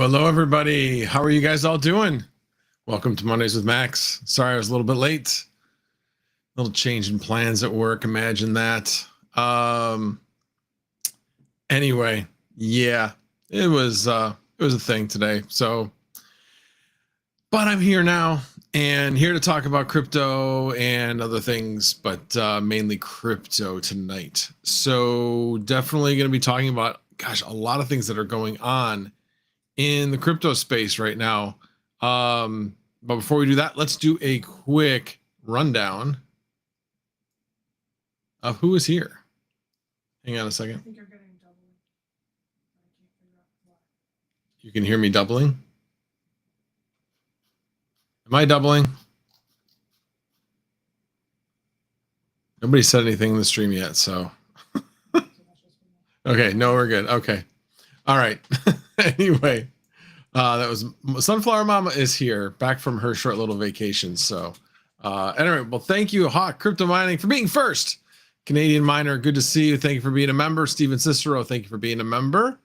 Hello, everybody. How are you guys all doing? Welcome to Mondays with Max. Sorry I was a little bit late. Little change in plans at work. Imagine that. Anyway, yeah, it was a thing today. So, but I'm here now and here to talk about crypto and other things, but mainly crypto tonight. So definitely going to be talking about, gosh, a lot of things that are going on in the crypto space right now. But before we do that, let's do a quick rundown of who is here. Hang on a second. I think you're getting doubling. I can't figure out why. You can hear me doubling? Am I doubling? Nobody said anything in the stream yet, so. Okay, no, we're good. Okay. All right. Anyway, that was Sunflower Mama is here, back from her short little vacation. So anyway, well, thank you, Hawk Crypto Mining, for being first. Canadian Miner, good to see you. Thank you for being a member. Steven Cicero, thank you for being a member.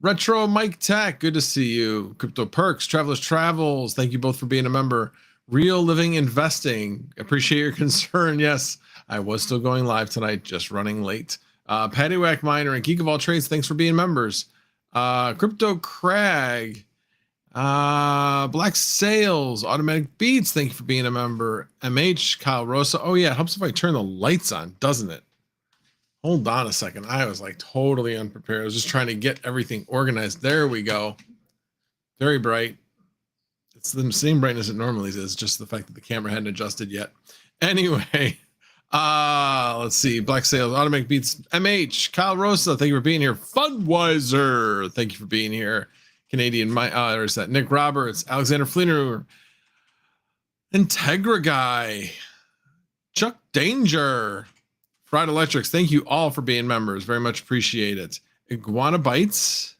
Retro Mike Tech, good to see you. Crypto Perks, Travelers Travels, thank you both for being a member. Real Living Investing, appreciate your concern. Yes, I was still going live tonight, just running late. Paddywhack Miner and Geek of All Trades, thanks for being members. Crypto Crag, Black Sales, Automatic Beats, thank you for being a member. MH, Kyle Rosa. Oh yeah, it helps if I turn the lights on, doesn't it? Hold on a second. I was like totally unprepared. I was just trying to get everything organized. There we go. Very bright. It's the same brightness it normally is, just the fact that the camera hadn't adjusted yet. Anyway, let's see. Black Sales, Automatic Beats, MH, Kyle Rosa, thank you for being here. Funwiser, thank you for being here. Canadian, there's that. Nick Roberts, Alexander Fleener, Integra Guy, Chuck Danger, Fried Electrics, thank you all for being members. Very much appreciate it. Iguana Bites,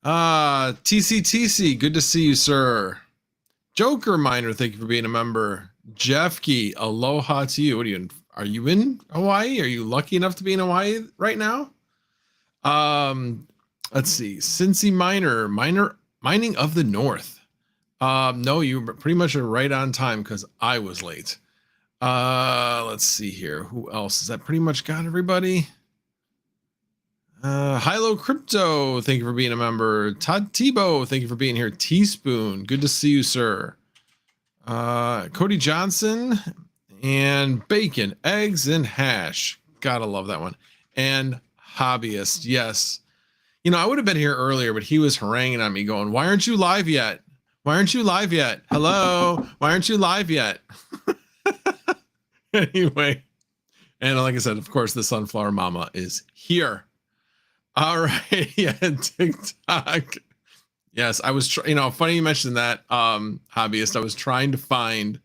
TCTC, good to see you, sir. Joker Miner, thank you for being a member. Jeffkey, aloha to you. What are you in Hawaii? Are you lucky enough to be in Hawaii right now? Let's see. Cincy Mining of the North. No, you pretty much are right on time because I was late. Let's see here. Who else? Is that pretty much got everybody? Hilo Crypto, thank you for being a member. Todd Tebow, thank you for being here. Teaspoon, good to see you, sir. Cody Johnson and Bacon, Eggs and Hash. Gotta love that one. And Hobbyist, yes. You know, I would have been here earlier, but he was haranguing on me going, why aren't you live yet? Why aren't you live yet? Hello? Why aren't you live yet? Anyway, and like I said, of course, the Sunflower Mama is here. All right. Yeah, TikTok. Yes, I was, funny you mentioned that, Hobbyist. I was trying to find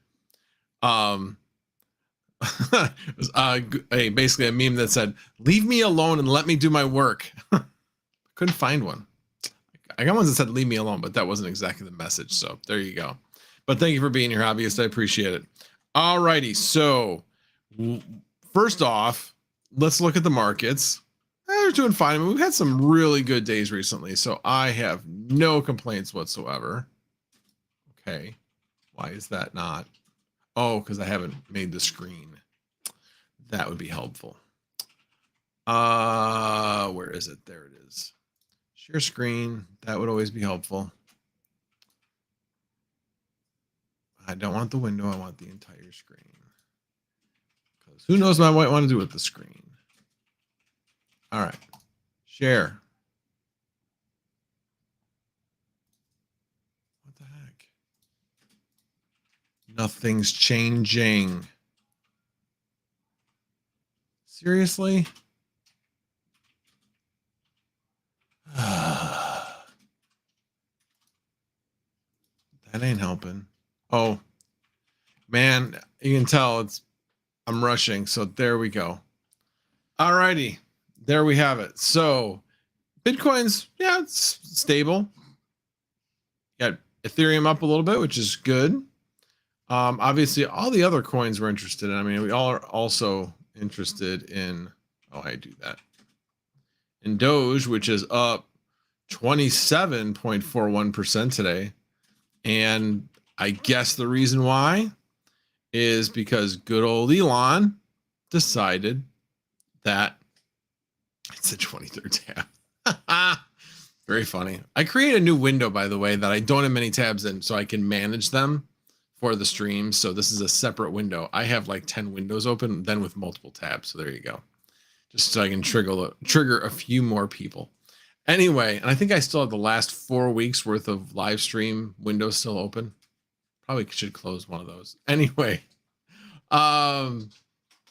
basically a meme that said, leave me alone and let me do my work. Couldn't find one. I got ones that said leave me alone, but that wasn't exactly the message. So there you go. But thank you for being here, Hobbyist. I appreciate it. All righty. So first off, let's look at the markets. They're doing fine. I mean, we've had some really good days recently, so I have no complaints whatsoever. Okay. Why is that not? Oh, because I haven't made the screen. That would be helpful. Where is it? There it is. Share screen. That would always be helpful. I don't want the window. I want the entire screen. Because who knows what I might want to do with the screen. All right. Share. What the heck? Nothing's changing. Seriously? That ain't helping. Oh, man, you can tell I'm rushing. So there we go. All righty. There we have it. So Bitcoin's, yeah, it's stable. Got Ethereum up a little bit, which is good. Obviously, all the other coins we're interested in. I mean, we all are also interested in, oh, I do that. In Doge, which is up 27.41% today. And I guess the reason why is because good old Elon decided that it's the 23rd tab. Very funny. I create a new window, by the way, that I don't have many tabs in, so I can manage them for the stream. So this is a separate window. I have like 10 windows open, then with multiple tabs. So there you go. Just so I can trigger a few more people. Anyway, and I think I still have the last 4 weeks worth of live stream windows still open. Probably should close one of those. Anyway, so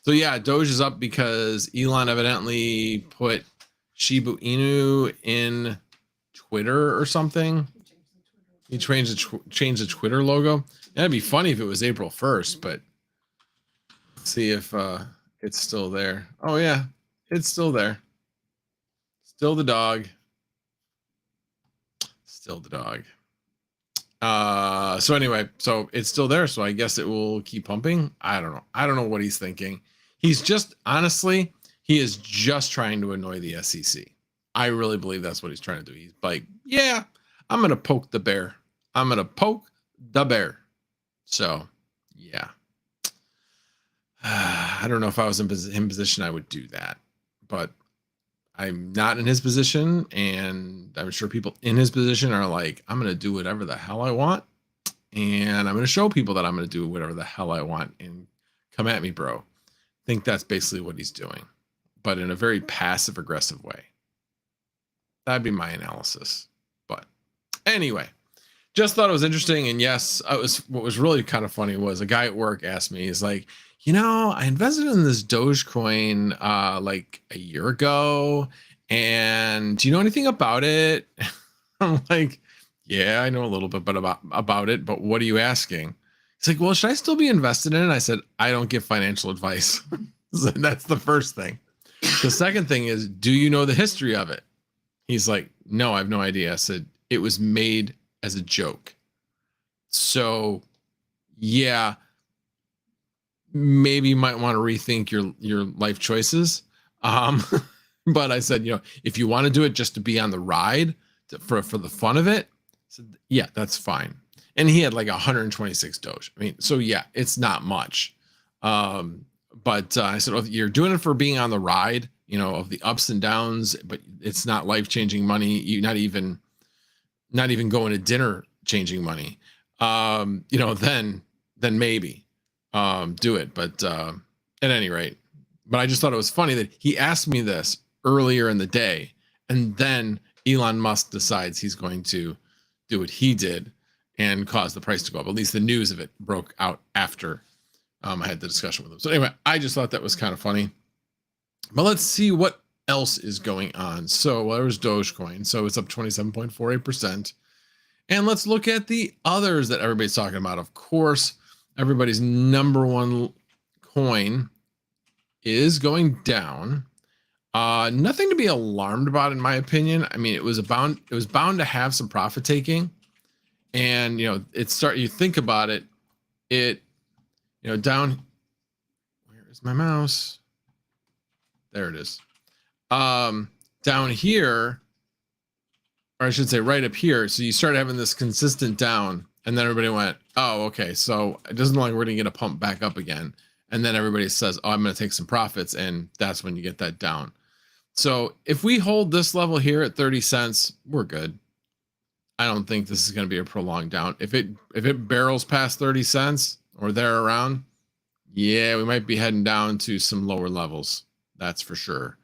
yeah, Doge is up because Elon evidently put Shiba Inu in Twitter or something. He changed the Twitter logo. That'd be funny if it was April 1st, but let's see if it's still there. Oh yeah, it's still there. Still the dog. Still the dog. So anyway, so it's still there. So I guess it will keep pumping. I don't know. I don't know what he's thinking. He's just, honestly, he is just trying to annoy the SEC. I really believe that's what he's trying to do. He's like, yeah, I'm going to poke the bear. I'm going to poke the bear. So yeah, I don't know if I was in position, I would do that, but I'm not in his position, and I'm sure people in his position are like, I'm going to do whatever the hell I want, and I'm going to show people that I'm going to do whatever the hell I want, and come at me, bro. I think that's basically what he's doing, but in a very passive aggressive way. That'd be my analysis. But anyway, just thought it was interesting. And yes, what was really kind of funny was a guy at work asked me, he's like, you know, I invested in this Dogecoin like a year ago, and do you know anything about it? I'm like, yeah, I know a little bit about it, but what are you asking? He's like, well, should I still be invested in it? I said, I don't give financial advice. So that's the first thing. The second thing is, do you know the history of it? He's like, no, I have no idea. I said, it was made as a joke. So yeah, maybe you might want to rethink your life choices. But I said, you know, if you want to do it just to be on the ride for the fun of it, I said, yeah, that's fine. And he had like 126 Doge. I mean, so yeah, it's not much. But I said, oh, you're doing it for being on the ride, you know, of the ups and downs, but it's not life-changing money. You're not even going to dinner changing money. You know, then maybe do it. But at any rate, but I just thought it was funny that he asked me this earlier in the day, and then Elon Musk decides he's going to do what he did and cause the price to go up. At least the news of it broke out after I had the discussion with him. So anyway, I just thought that was kind of funny. But let's see what else is going on. So there's Dogecoin. So it's up 27.48%. And let's look at the others that everybody's talking about. Of course, everybody's number one coin is going down. Nothing to be alarmed about, in my opinion. I mean, it was bound to have some profit taking. And, you know, you think about it, you know, down, where is my mouse? There it is. Down here, or I should say right up here. So you start having this consistent down, and then everybody went, oh, okay. So it doesn't look like we're going to get a pump back up again. And then everybody says, oh, I'm going to take some profits. And that's when you get that down. So if we hold this level here at 30 cents, we're good. I don't think this is going to be a prolonged down. If it barrels past 30 cents or there around, yeah, we might be heading down to some lower levels. That's for sure.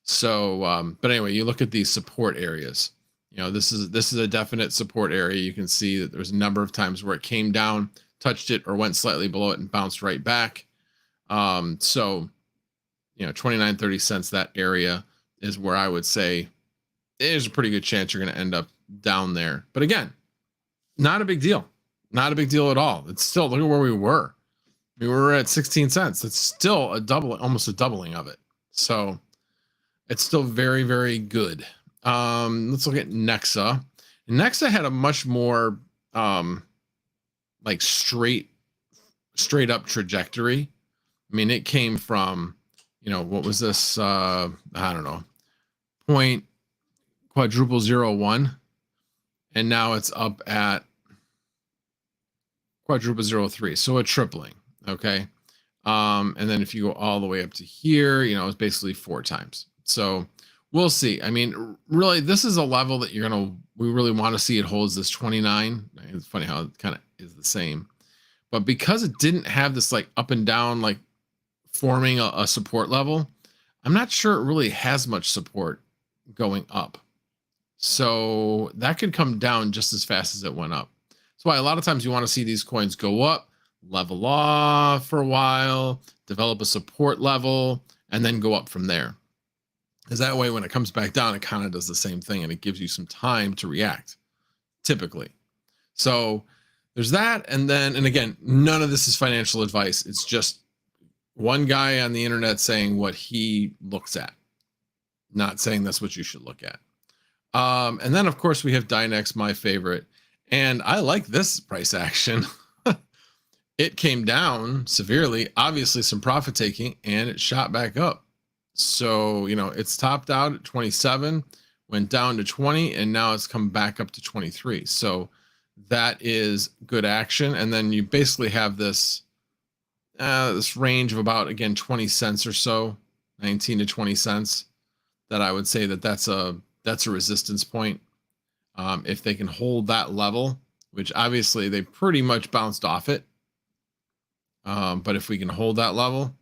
So, but anyway, you look at these support areas. You know, this is a definite support area. You can see that there's a number of times where it came down, touched it, or went slightly below it and bounced right back. So, you know, 29, 30 cents, that area is where I would say there's a pretty good chance you're going to end up down there. But again, not a big deal. Not a big deal at all. It's still, look at where we were. We were at 16 cents. It's still almost a doubling of it. So it's still very, very good. Let's look at Nexa. Nexa had a much more like straight up trajectory. I mean, it came from, you know, what was this? I don't know, quadruple 01, and now it's up at quadruple 03. So a tripling. Okay. And then if you go all the way up to here, you know, it's basically 4 times. So we'll see. I mean, really, this is a level that we really want to see it holds this 29. It's funny how it kind of is the same, but because it didn't have this like up and down, like forming a support level, I'm not sure it really has much support going up. So that could come down just as fast as it went up. That's why a lot of times you want to see these coins go up, level off for a while, develop a support level, and then go up from there. Because that way, when it comes back down, it kind of does the same thing and it gives you some time to react, typically. So there's that. And then, and again, none of this is financial advice. It's just one guy on the internet saying what he looks at, not saying that's what you should look at. And then, of course, we have Dynex, my favorite. And I like this price action. It came down severely, obviously some profit taking, and it shot back up. So, you know, it's topped out at 27, went down to 20, and now it's come back up to 23. So that is good action. And then you basically have this this range of about, again, 20 cents or so, 19 to 20 cents, that I would say that's a resistance point. If they can hold that level, which obviously they pretty much bounced off it. But if we can hold that level,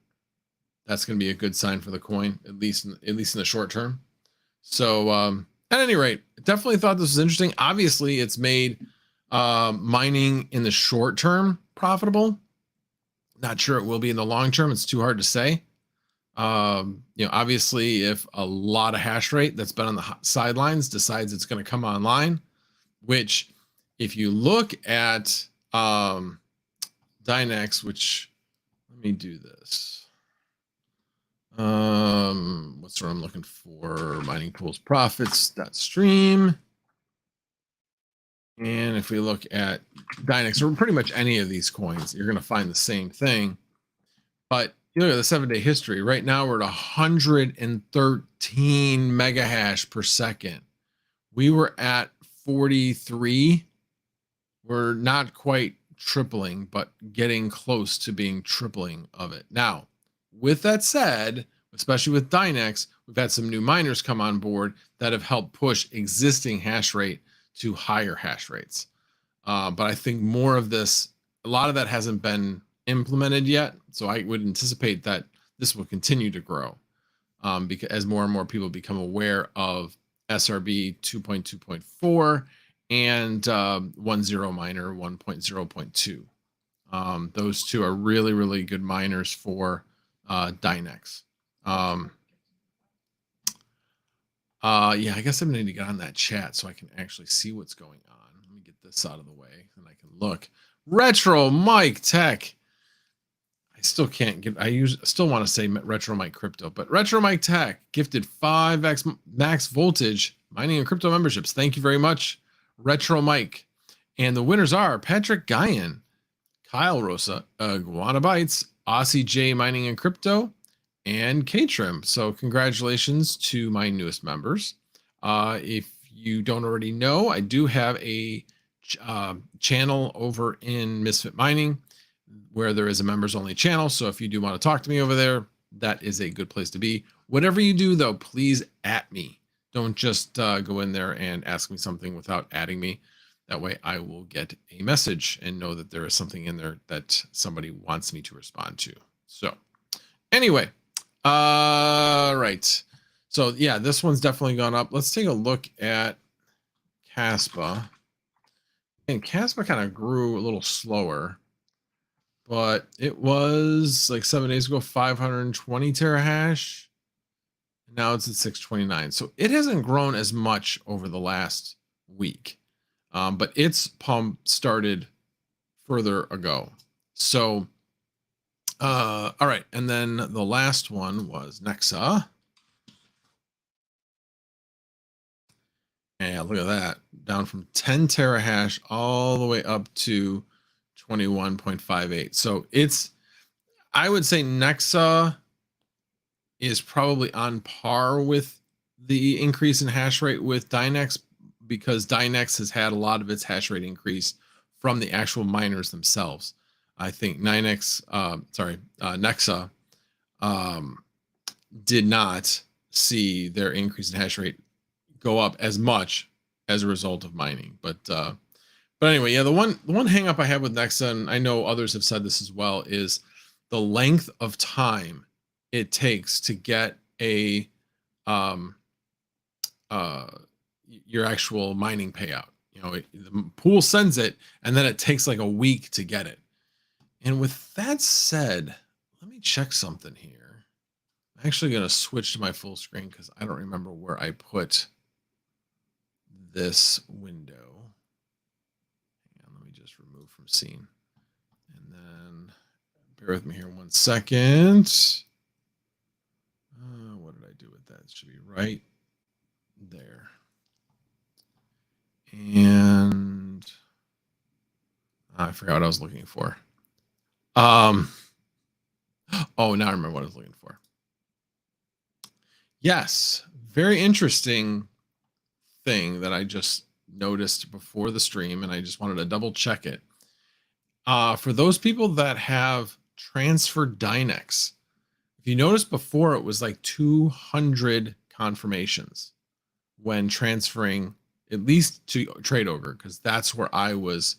that's going to be a good sign for the coin, at least in the short term. So at any rate, definitely thought this was interesting. Obviously, it's made mining in the short term profitable. Not sure it will be in the long term. It's too hard to say. You know, obviously, if a lot of hash rate that's been on the sidelines decides it's going to come online, which if you look at Dynex, which, let me do this. What's what I'm looking for? Mining pools profits.stream. And if we look at Dynex, or pretty much any of these coins, you're going to find the same thing. But you look at the 7-day history. Right now, we're at 113 mega hash per second. We were at 43. We're not quite tripling, but getting close to being tripling of it. Now, with that said, especially with Dynex, we've had some new miners come on board that have helped push existing hash rate to higher hash rates. But I think more of this, a lot of that hasn't been implemented yet. So I would anticipate that this will continue to grow because as more and more people become aware of SRB 2.2.4 and 1.0 miner 1.0.2. Those two are really, really good miners for Dynex. Yeah, I guess I'm gonna need to get on that chat so I can actually see what's going on. Let me get this out of the way and I can look. Retro Mike Tech. I still can't get, still want to say Retro Mike Crypto, but Retro Mike Tech gifted 5x max voltage mining and crypto memberships. Thank you very much, Retro Mike. And the winners are Patrick Guyan, Kyle Rosa, Iguana Bytes, Aussie J Mining and Crypto, and K-Trim. So congratulations to my newest members. If you don't already know, I do have a channel over in Misfit Mining where there is a members only channel. So if you do want to talk to me over there, that is a good place to be. Whatever you do though, please at me. Don't just go in there and ask me something without adding me. That way I will get a message and know that there is something in there that somebody wants me to respond to. So anyway, right. So yeah, this one's definitely gone up. Let's take a look at Caspa. And Caspa kind of grew a little slower, but it was like 7 days ago, 520 terahash. Now it's at 629. So it hasn't grown as much over the last week, but its pump started further ago. So, all right. And then the last one was Nexa. Yeah, look at that. Down from 10 terahash all the way up to 21.58. So it's, I would say Nexa is probably on par with the increase in hash rate with Dynex because Dynex has had a lot of its hash rate increase from the actual miners themselves. I think Nexa did not see their increase in hash rate go up as much as a result of mining. But anyway, yeah, the one hang up I have with Nexa, and I know others have said this as well, is the length of time it takes to get a your actual mining payout. You know, the pool sends it, and then it takes like a week to get it. And with that said, let me check something here. I'm actually going to switch to my full screen because I don't remember where I put this window. Hang on, let me just remove from scene. And then bear with me here 1 second. What did I do with that? It should be right there. And I forgot what I was looking for. Oh, now I remember what I was looking for. Yes, very interesting thing that I just noticed before the stream, and I just wanted to double check it. For those people that have transferred Dynex, if you notice before, it was like 200 confirmations when transferring, at least to TradeOgre, because that's where I was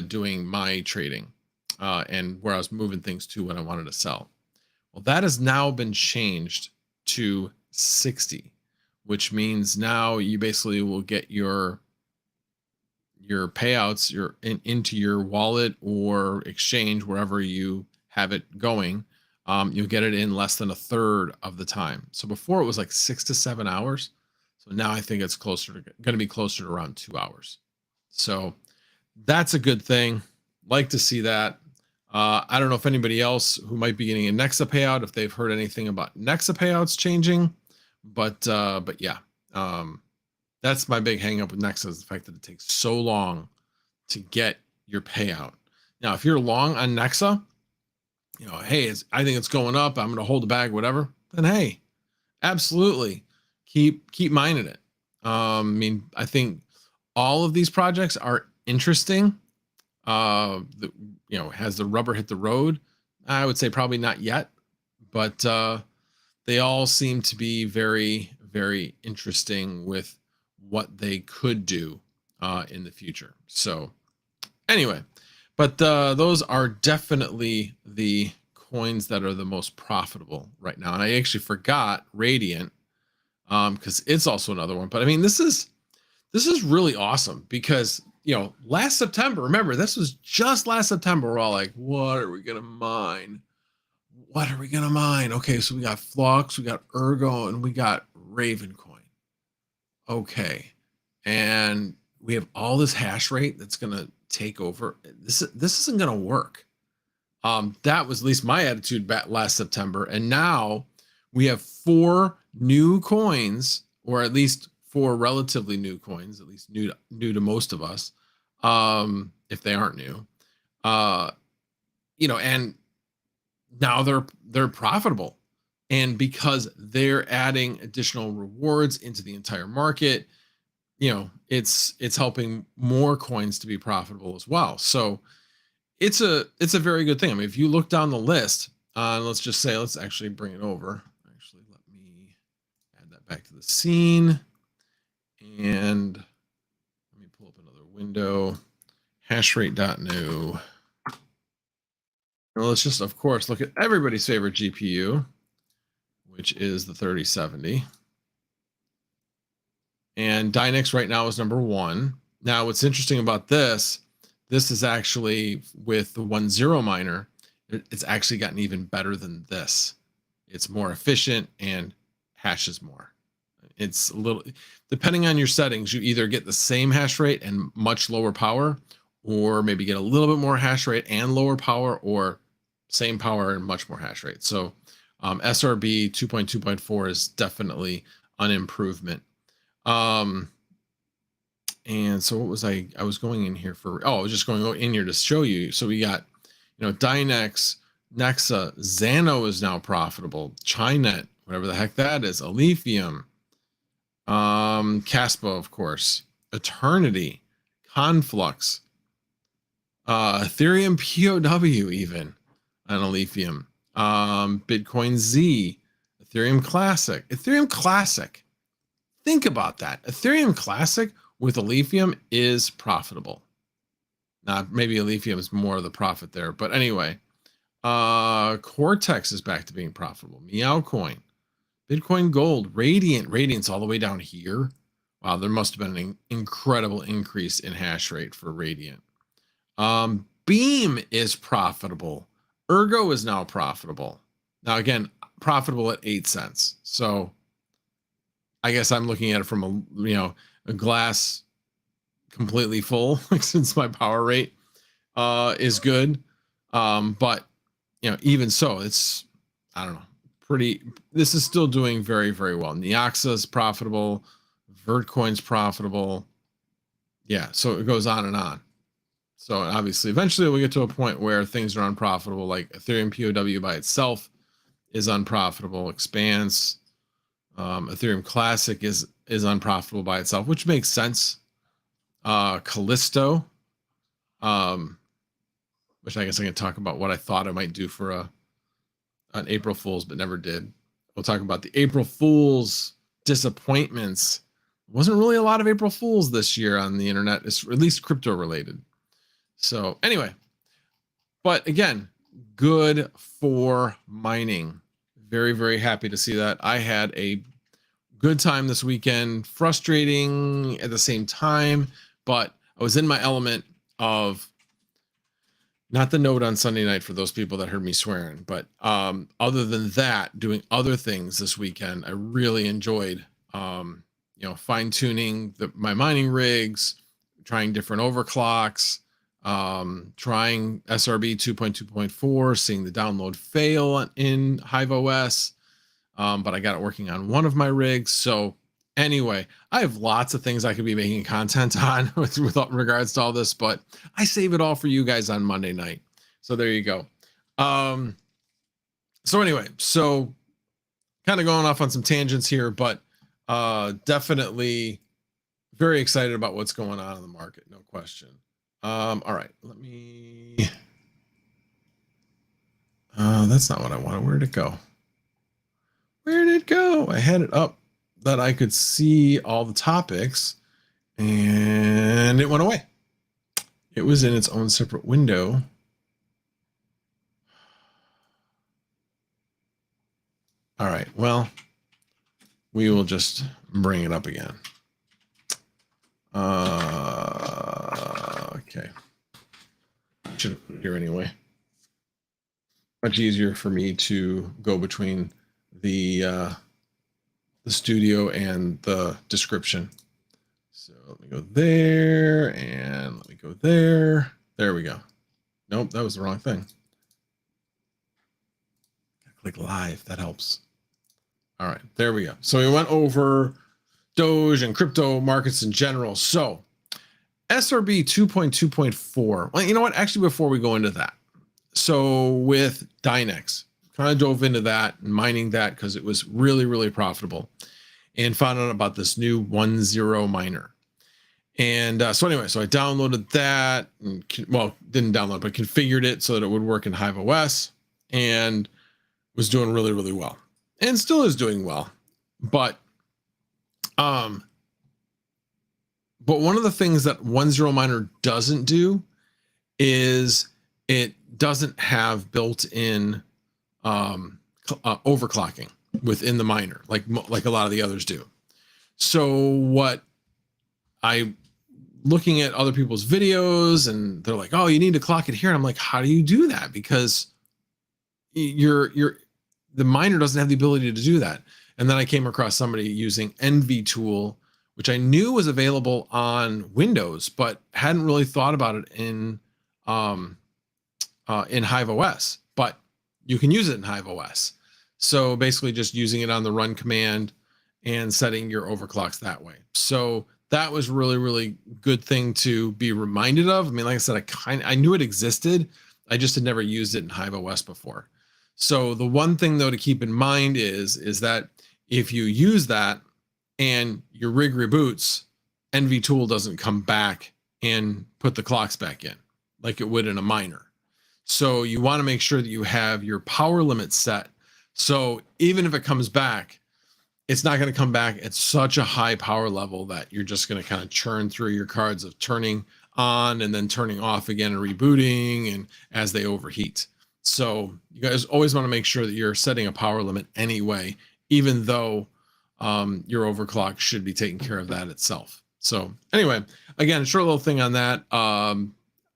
doing my trading and where I was moving things to when I wanted to sell. Well, that has now been changed to 60, which means now you basically will get your payouts into your wallet or exchange, wherever you have it going. You'll get it in less than a third of the time. So before it was like 6 to 7 hours. So now I think it's going to be closer to around 2 hours. So that's a good thing. Like to see that. I don't know if anybody else who might be getting a Nexa payout, if they've heard anything about Nexa payouts changing, but yeah, that's my big hang up with Nexa, is the fact that it takes so long to get your payout. Now, if you're long on Nexa, you know, hey, I think it's going up, I'm going to hold the bag, whatever, then hey, absolutely keep mining it. I mean, I think all of these projects are interesting. You know, has the rubber hit the road? I would say probably not yet, but they all seem to be very, very interesting with what they could do in the future. So anyway, but those are definitely the coins that are the most profitable right now. And I actually forgot Radiant because it's also another one. But I mean, this is really awesome because, you know, last September, remember, this was just last September. We're all like, what are we going to mine? What are we going to mine? Okay, so we got Flux, we got Argon, and we got Raven coin. Okay. And we have all this hash rate that's going to take over. This isn't going to work. That was at least my attitude back last September. And now we have 4 new coins, or at least 4 relatively new coins, at least new to most of us, if they aren't new. You know, and now they're profitable, and because they're adding additional rewards into the entire market, you know, it's helping more coins to be profitable as well. So it's a very good thing. I mean, if you look down the list, let's just say, let's actually bring it over. Actually, let me add that back to the scene, and let me pull up another window. Hashrate.new. Well, let's just, of course, look at everybody's favorite GPU, which is the 3070. And Dynex right now is number 1. Now, what's interesting about this is actually with the 1.0 miner, it's actually gotten even better than this. It's more efficient and hashes more. It's a little, depending on your settings, you either get the same hash rate and much lower power, or maybe get a little bit more hash rate and lower power, or same power and much more hash rate. So SRB 2.2.4 is definitely an improvement. And so what was I was going in here for? Oh, I was just going in here to show you. So we got, you know, Dynex, Nexa, Xano is now profitable. Chinet, whatever the heck that is, Alephium, Caspa, of course, Eternity, Conflux, Ethereum POW, even on a lithium, Bitcoin Z, Ethereum Classic. Think about that. Ethereum Classic with a lithium is profitable. Now, maybe a lithium is more of the profit there, but anyway, Cortex is back to being profitable. Meow Coin, Bitcoin Gold, Radiant's all the way down here. Wow, there must have been an incredible increase in hash rate for Radiant. Beam is profitable. Ergo is now profitable. Now, again, profitable at 8 cents. So I guess I'm looking at it from a glass completely full, since my power rate is good. But even so, it's, I don't know, this is still doing very, very well. Neoxa is profitable. Vertcoin's profitable. Yeah, so it goes on and on. So obviously, eventually we'll get to a point where things are unprofitable, like Ethereum POW by itself is unprofitable. Expanse, Ethereum Classic is unprofitable by itself, which makes sense. Callisto, which I guess I can talk about what I thought I might do for an April Fool's, but never did. We'll talk about the April Fool's disappointments. Wasn't really a lot of April Fool's this year on the internet, at least crypto related. So anyway, but again, good for mining. Very, very happy to see that. I had a good time this weekend, frustrating at the same time, but I was in my element of not the note on Sunday night for those people that heard me swearing, but other than that, doing other things this weekend, I really enjoyed, fine tuning my mining rigs, trying different overclocks, trying SRB 2.2.4, seeing the download fail in Hive OS. But I got it working on one of my rigs. So anyway, I have lots of things I could be making content on with regards to all this, but I save it all for you guys on Monday night. So there you go. So anyway, so kind of going off on some tangents here, but definitely very excited about what's going on in the market. No question. All right, let me, that's not what I wanted. Where'd it go? Where did it go? I had it up that I could see all the topics and it went away. It was in its own separate window. All right, well, we will just bring it up again. Okay. Should have put it here anyway. Much easier for me to go between the studio and the description. So let me go there and let me go there. There we go. Nope, that was the wrong thing. Click live, that helps. All right, there we go. So we went over Doge and crypto markets in general. So SRB 2.2.4. Well, you know what? Actually, before we go into that, so with Dynex, kind of dove into that and mining that because it was really, really profitable, and found out about this new 1.0 miner. And so anyway, so I downloaded that, and, well, didn't download, but configured it so that it would work in Hive OS, and was doing really, really well, and still is doing well. But one of the things that 1.0 miner doesn't do is it doesn't have built-in overclocking within the miner, like a lot of the others do. So what I looking at other people's videos, and they're like, "Oh, you need to clock it here," and I'm like, "How do you do that?" Because the miner doesn't have the ability to do that. And then I came across somebody using NVTOOL, which I knew was available on Windows, but hadn't really thought about it in Hive OS. But you can use it in Hive OS. So basically just using it on the run command and setting your overclocks that way. So that was really, really good thing to be reminded of. I mean, like I said, I knew it existed. I just had never used it in Hive OS before. So the one thing though to keep in mind is that if you use that, and your rig reboots, NVTOOL doesn't come back and put the clocks back in like it would in a miner. So you want to make sure that you have your power limit set. So even if it comes back, it's not going to come back at such a high power level that you're just going to kind of churn through your cards of turning on and then turning off again and rebooting and as they overheat. So you guys always want to make sure that you're setting a power limit anyway, even though your overclock should be taking care of that itself. So anyway, again, short little thing on that.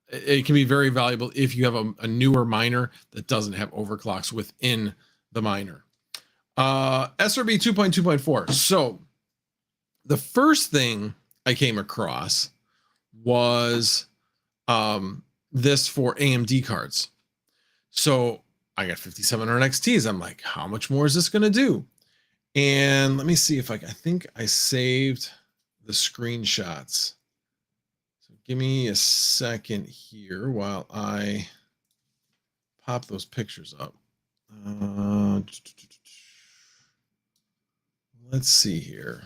It can be very valuable if you have a newer miner that doesn't have overclocks within the miner. SRB 2.2.4. So the first thing I came across was this for AMD cards. So I got 5700 XTs. I'm like, how much more is this going to do? And let me see if I think I saved the screenshots. So give me a second here while I pop those pictures up. Let's see here.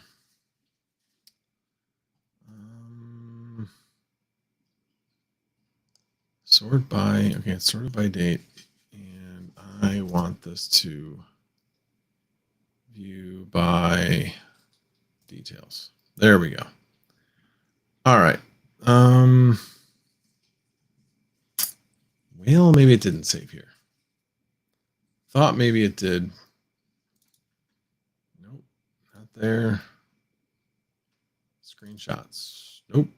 Sort by, okay, it's sorted by date. And I want this to view by details. There we go. All right. Well, maybe it didn't save here. Thought maybe it did. Nope, not there. Screenshots. Nope.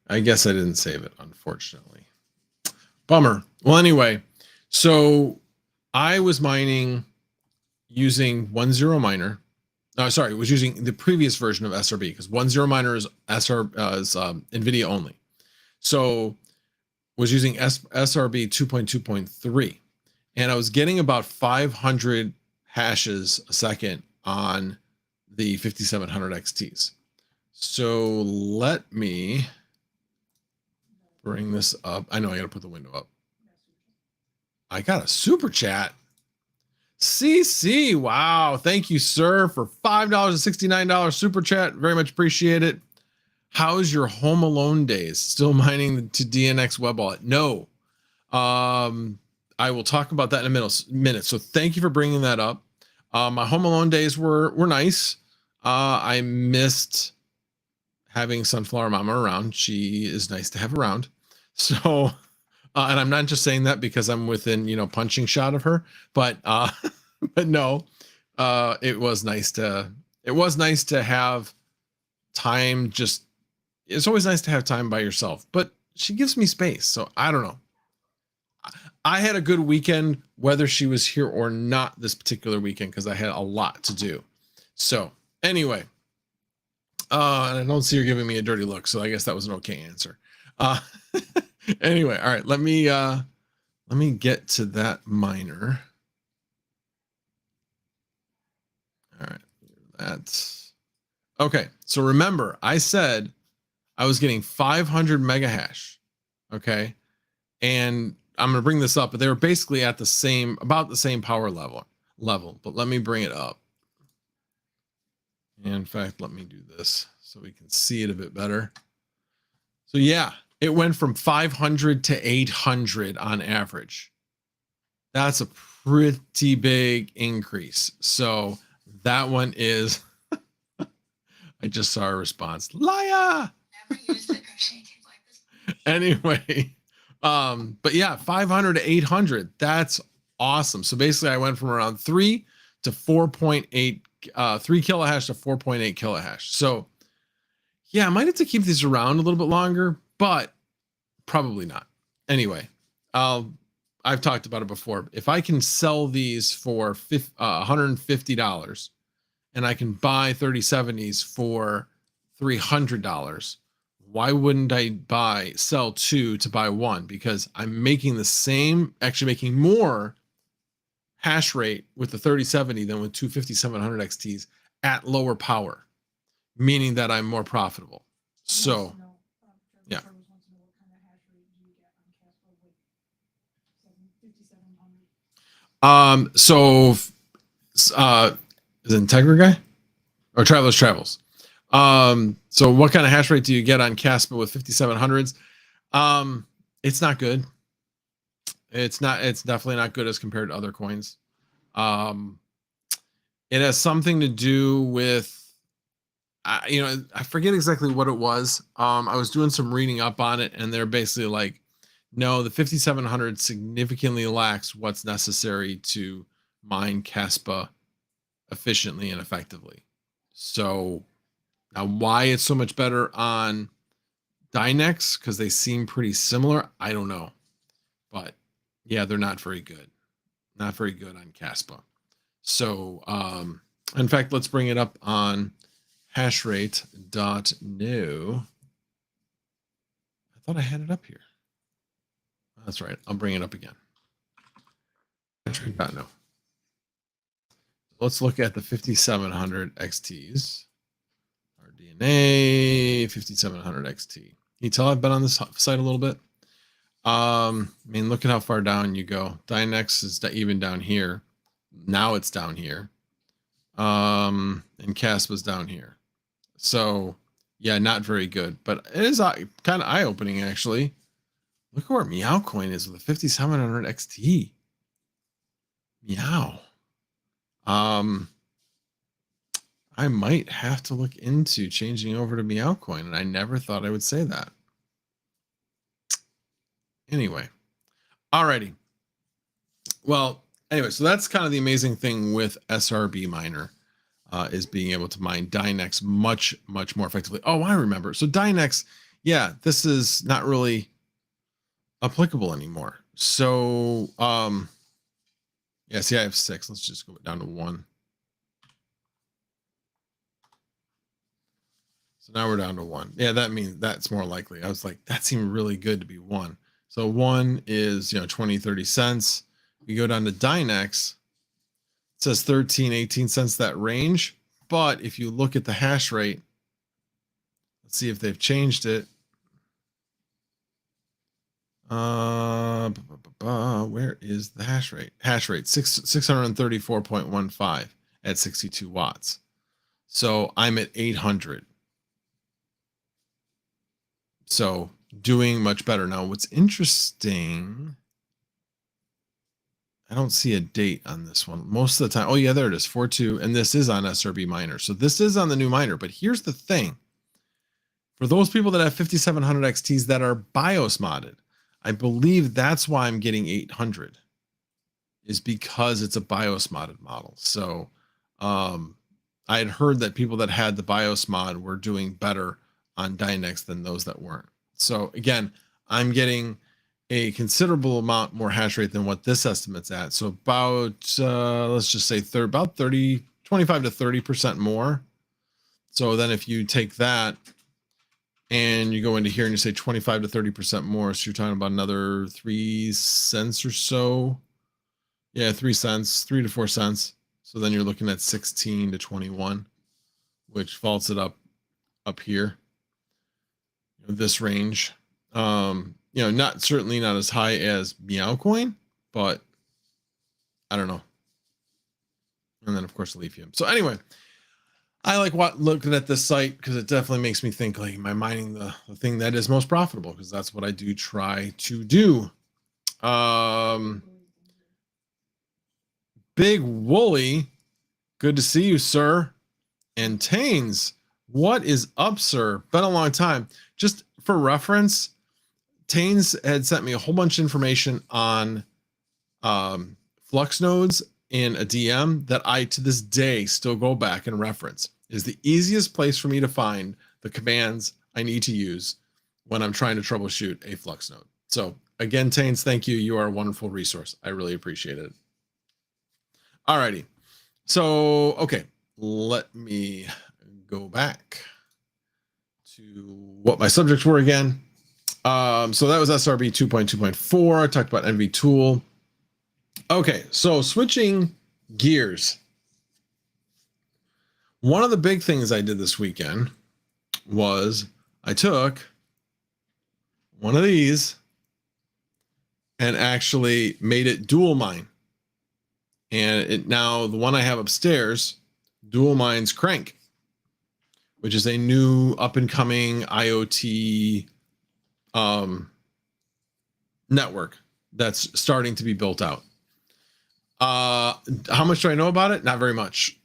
I guess I didn't save it, unfortunately. Bummer. Well, anyway, so I was mining using 1.0 miner. Sorry, was using the previous version of SRB because 1.0 miner is NVIDIA only. So was using SRB 2.2.3, and I was getting about 500 hashes a second on the 5700 XTs. So let me bring this up. I know I got to put the window up. I got a super chat. CC, wow. Thank you, sir, for $5.69 super chat. Very much appreciate it. How's your home alone days? Still mining to DNX web wallet? No. I will talk about that in a minute. So thank you for bringing that up. My home alone days were nice. I missed having Sunflower Mama around. She is nice to have around. So, and I'm not just saying that because I'm within, punching shot of her, but no, it was nice to have time. It's always nice to have time by yourself, but she gives me space. So I don't know. I had a good weekend, whether she was here or not this particular weekend, because I had a lot to do. So anyway, and I don't see her giving me a dirty look, so I guess that was an okay answer. Anyway, all right, let me get to that miner. All right, that's okay. So remember, I said I was getting 500 mega hash. Okay, and I'm going to bring this up, but they were basically at about the same power level. But let me bring it up. And in fact, let me do this so we can see it a bit better. So yeah, it went from 500 to 800 on average. That's a pretty big increase. So that one is, I just saw a response. Liar! Anyway, but yeah, 500 to 800. That's awesome. So basically I went from around 3 to 4.8, 3 kilohash to 4.8 kilohash. So yeah, I might have to keep these around a little bit longer, but probably not. Anyway, I've talked about it before. If I can sell these for $150 and I can buy 3070s for $300, why wouldn't I sell 2 to buy 1? Because I'm making the same, actually making more hash rate with the 3070 than with 2 5700 XTs at lower power, meaning that I'm more profitable. So yeah. So Is it Integra guy? Or Travelers Travels? So what kind of hash rate do you get on Caspa with 5700s? It's not good. It's definitely not good as compared to other coins. It has something to do with, I forget exactly what it was. I was doing some reading up on it, and they're basically like, no, the 5700 significantly lacks what's necessary to mine Caspa efficiently and effectively. So now why it's so much better on Dynex, because they seem pretty similar, I don't know. But yeah, they're not very good. Not very good on Caspa. So in fact, let's bring it up on hashrate.no. I thought I had it up here. That's right. I'll bring it up again. Hashrate.no. Let's look at the 5700 XTs. RDNA 5700 XT. Can you tell I've been on this site a little bit? I mean, look at how far down you go. Dynex is even down here. Now it's down here. And Caspa's down here. So yeah, not very good, but it is kind of eye-opening actually. Look at where Meow Coin is with a 5700 XT. Meow. I might have to look into changing over to Meow Coin, and I never thought I would say that. Anyway, alrighty. Well, anyway, so that's kind of the amazing thing with SRB Miner, is being able to mine Dynex much more effectively. Oh, I remember. So Dynex, yeah, this is not really applicable anymore. So, yeah, see, I have 6. Let's just go down to 1. So now we're down to 1. Yeah, that means that's more likely. I was like, that seemed really good to be 1. So 1 is, 20, 30 cents. We go down to Dynex. It says 13, 18 cents, that range. But if you look at the hash rate, let's see if they've changed it. Where is the hash rate? Hash rate 634.15 at 62 watts. So I'm at 800. So doing much better. Now, what's interesting, I don't see a date on this one. Most of the time, oh yeah, there it is, 4.2, and this is on SRB Miner. So this is on the new miner, but here's the thing. For those people that have 5700 XTs that are BIOS modded, I believe that's why I'm getting 800, is because it's a BIOS modded model. So I had heard that people that had the BIOS mod were doing better on Dynex than those that weren't. So again, I'm getting a considerable amount more hash rate than what this estimate's at. So about, let's just say about 25 to 30% more. So then if you take that and you go into here and you say 25 to 30% more, so you're talking about another 3 cents or so. Yeah, 3 cents, 3 to 4 cents. So then you're looking at 16 to 21, which vaults it up here. This range, certainly not as high as Meow Coin, but I don't know. And then of course lithium. So anyway, I like looking at this site because it definitely makes me think, like, am I mining the thing that is most profitable? Because that's what I do try to do. Big Wooly, good to see you, sir. And Taines, what is up, sir? Been a long time. Just for reference, Taines had sent me a whole bunch of information on flux nodes in a DM that I, to this day, still go back and reference. It is the easiest place for me to find the commands I need to use when I'm trying to troubleshoot a flux node. So again, Taines, thank you. You are a wonderful resource. I really appreciate it. All righty. So, okay, let me go back to what my subjects were again. So that was SRB 2.2.4. I talked about NVTOOL. Okay, so switching gears. One of the big things I did this weekend was I took one of these and actually made it dual mine. And it now, the one I have upstairs Dual Minds CRANKK, which is a new up and coming IoT network that's starting to be built out. How much do I know about it? Not very much.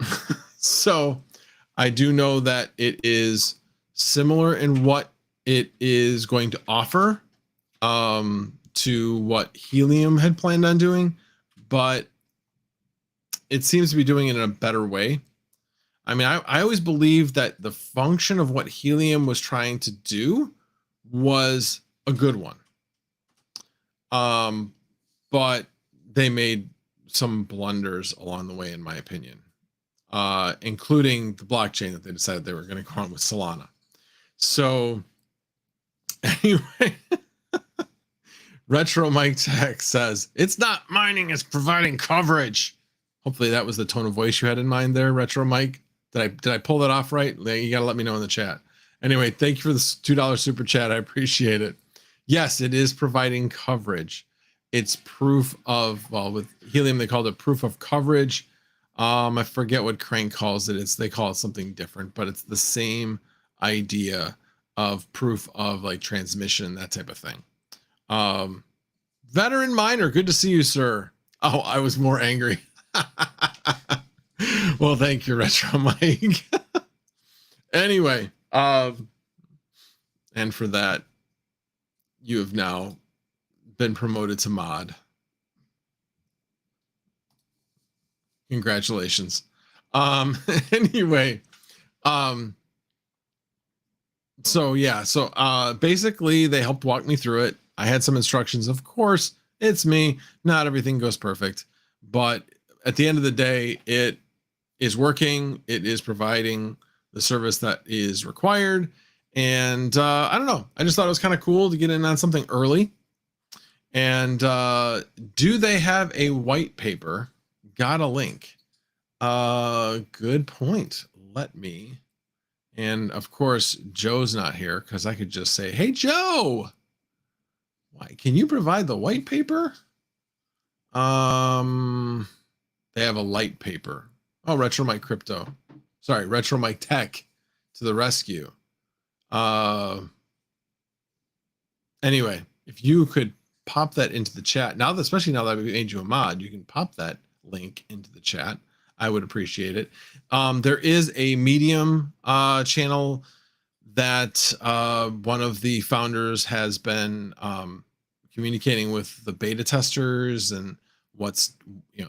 So I do know that it is similar in what it is going to offer to what Helium had planned on doing, but it seems to be doing it in a better way. I mean, I always believed that the function of what Helium was trying to do was a good one. But they made some blunders along the way, in my opinion, including the blockchain that they decided they were going to go on with Solana. So anyway, Retro Mike Tech says, it's not mining, it's providing coverage. Hopefully that was the tone of voice you had in mind there, Retro Mike. Did I pull that off right? You got to let me know in the chat. Anyway, thank you for the $2 super chat. I appreciate it. Yes, it is providing coverage. It's proof of, well, with Helium, they called it proof of coverage. I forget what CRANKK calls it. They call it something different, but it's the same idea of proof of like transmission, that type of thing. Veteran Miner, good to see you, sir. Oh, I was more angry. Well, thank you, Retro Mike. Anyway, and for that, you have now been promoted to mod. Congratulations. Anyway, so yeah, so basically they helped walk me through it. I had some instructions. Of course, it's me. Not everything goes perfect, but at the end of the day, it is working. It is providing the service that is required. And I don't know. I just thought it was kind of cool to get in on something early. And do they have a white paper? Got a link. Good point. Let me. And of course, Joe's not here because I could just say, hey, Joe, why can you provide the white paper? They have a light paper. Oh, Retro Mike Crypto. Sorry, Retro Mike Tech to the rescue. Anyway, if you could pop that into the chat now, especially now that we made you a mod, you can pop that link into the chat. I would appreciate it. There is a Medium channel that one of the founders has been communicating with the beta testers and what's,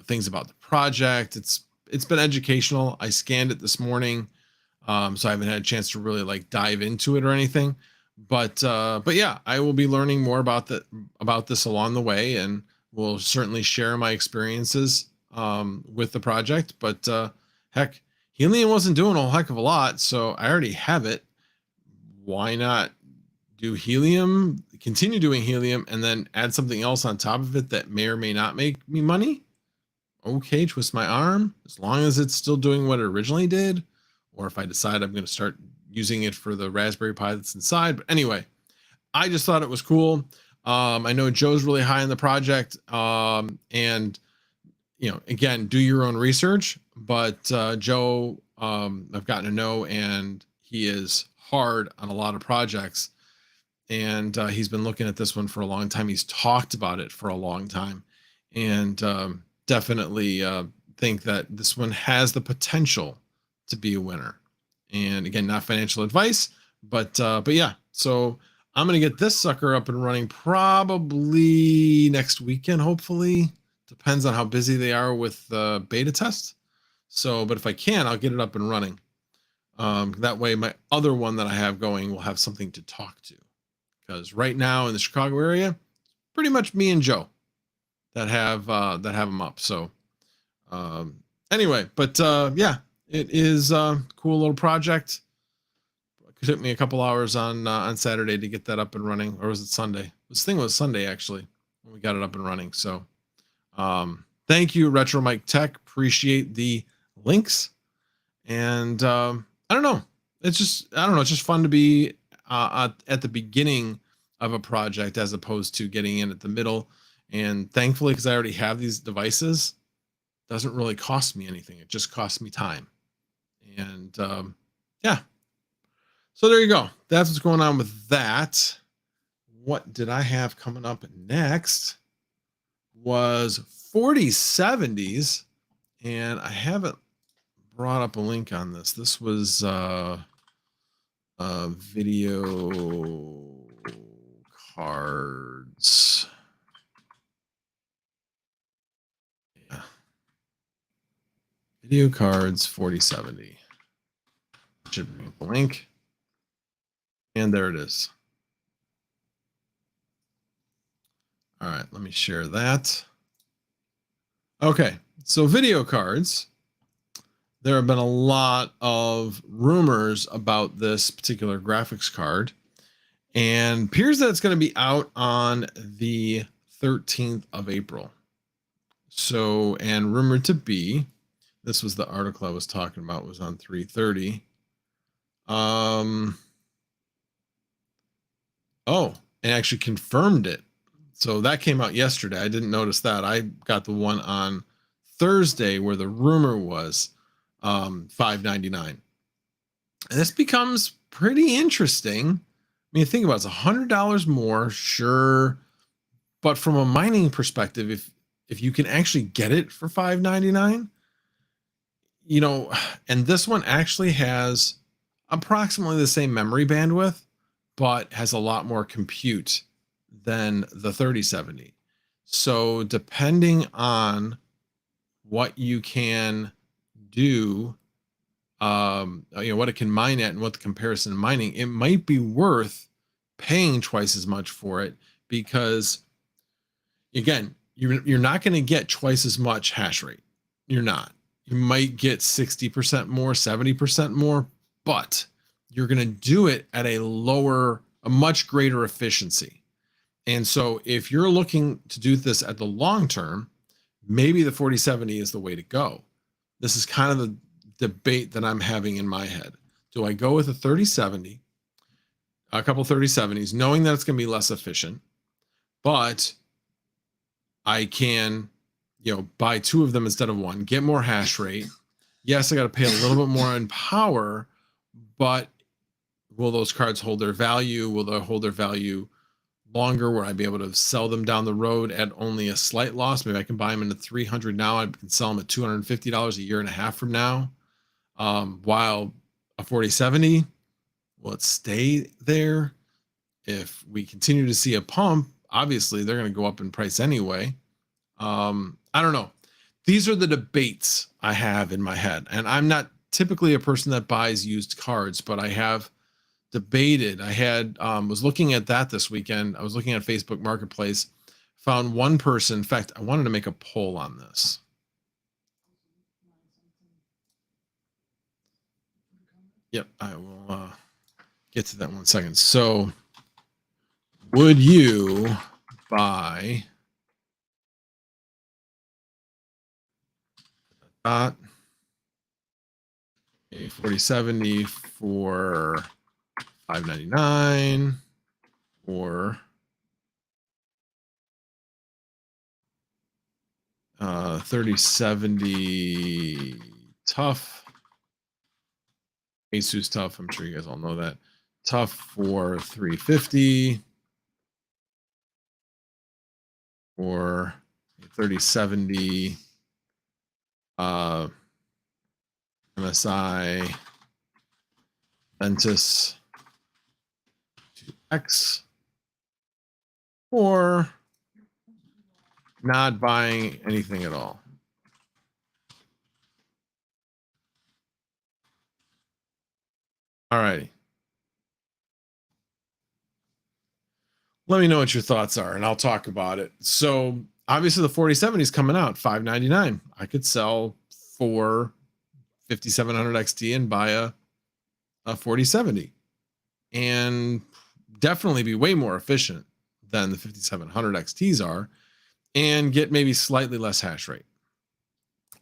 things about the project. It's been educational. I scanned it this morning, so I haven't had a chance to really like dive into it or anything. But yeah, I will be learning more about this along the way, and will certainly share my experiences with the project. But heck, Helium wasn't doing a heck of a lot, so I already have it. Why not do Helium, continue doing Helium, and then add something else on top of it that may or may not make me money? Okay, twist my arm, as long as it's still doing what it originally did, or if I decide I'm going to start using it for the Raspberry Pi that's inside. But anyway, I just thought it was cool. I know Joe's really high in the project, and again, do your own research. But Joe, I've gotten to know, and he is hard on a lot of projects, and he's been looking at this one for a long time. He's talked about it for a long time, and definitely think that this one has the potential to be a winner. And again, not financial advice, but yeah. So I'm gonna get this sucker up and running probably next weekend. Hopefully, depends on how busy they are with the beta test. So, but if I can, I'll get it up and running. That way, my other one that I have going will have something to talk to. Because right now in the Chicago area, pretty much me and Joe that have them up. So anyway, but yeah, it is a cool little project. It took me a couple hours on Saturday to get that up and running, or was it Sunday? This thing was Sunday actually when we got it up and running. So thank you, Retro Mike Tech. Appreciate the links. And I don't know. It's just fun to be at the beginning of a project as opposed to getting in at the middle. And thankfully, because I already have these devices, doesn't really cost me anything. It just costs me time. And yeah, so there you go. That's what's going on with that. What did I have coming up next? Was 4070s, and I haven't brought up a link on this. This was video cards. Yeah. Video cards 4070. Should bring up a link. And there it is. All right, let me share that. Okay, so video cards. There have been a lot of rumors about this particular graphics card, and appears that it's going to be out on the 13th of April. So, and rumored to be, this was the article I was talking about, was on 330. Oh, and actually confirmed it. So that came out yesterday. I didn't notice that. I got the one on Thursday where the rumor was $599. And this becomes pretty interesting. I mean, think about it, it's $100 more, sure. But from a mining perspective, if you can actually get it for $599, you know, and this one actually has approximately the same memory bandwidth, but has a lot more compute than the 3070. So depending on what you can do, what it can mine at and what the comparison to mining, it might be worth paying twice as much for it, because again, you're not going to get twice as much hash rate. You're not. You might get 60% more, 70% more, but you're going to do it at a much greater efficiency. And so if you're looking to do this at the long term, maybe the 4070 is the way to go. This is kind of the debate that I'm having in my head. Do I go with a 3070, a couple 3070s, knowing that it's going to be less efficient, but I can, buy two of them instead of one, get more hash rate. Yes, I got to pay a little bit more in power, but will those cards hold their value? Will they hold their value longer, where I'd be able to sell them down the road at only a slight loss? Maybe I can buy them at $300 now. I can sell them at $250 a year and a half from now. While a 4070, will it stay there? If we continue to see a pump, obviously they're going to go up in price anyway. I don't know. These are the debates I have in my head, and I'm not typically a person that buys used cards, but I have debated. I had was looking at that this weekend. I was looking at Facebook Marketplace, found one person. In fact, I wanted to make a poll on this. Yep, I will get to that in 1 second. So, would you buy a 4070 for $599 or 3070 tough? Asus tough, I'm sure you guys all know that. Tough for $350 or 3070 MSI Ventus 2X, or not buying anything at all. All righty. Let me know what your thoughts are, and I'll talk about it. So obviously the 4070 is coming out, $599. I could sell 4 5700 XT and buy a 4070, and definitely be way more efficient than the 5700 XTs are, and get maybe slightly less hash rate.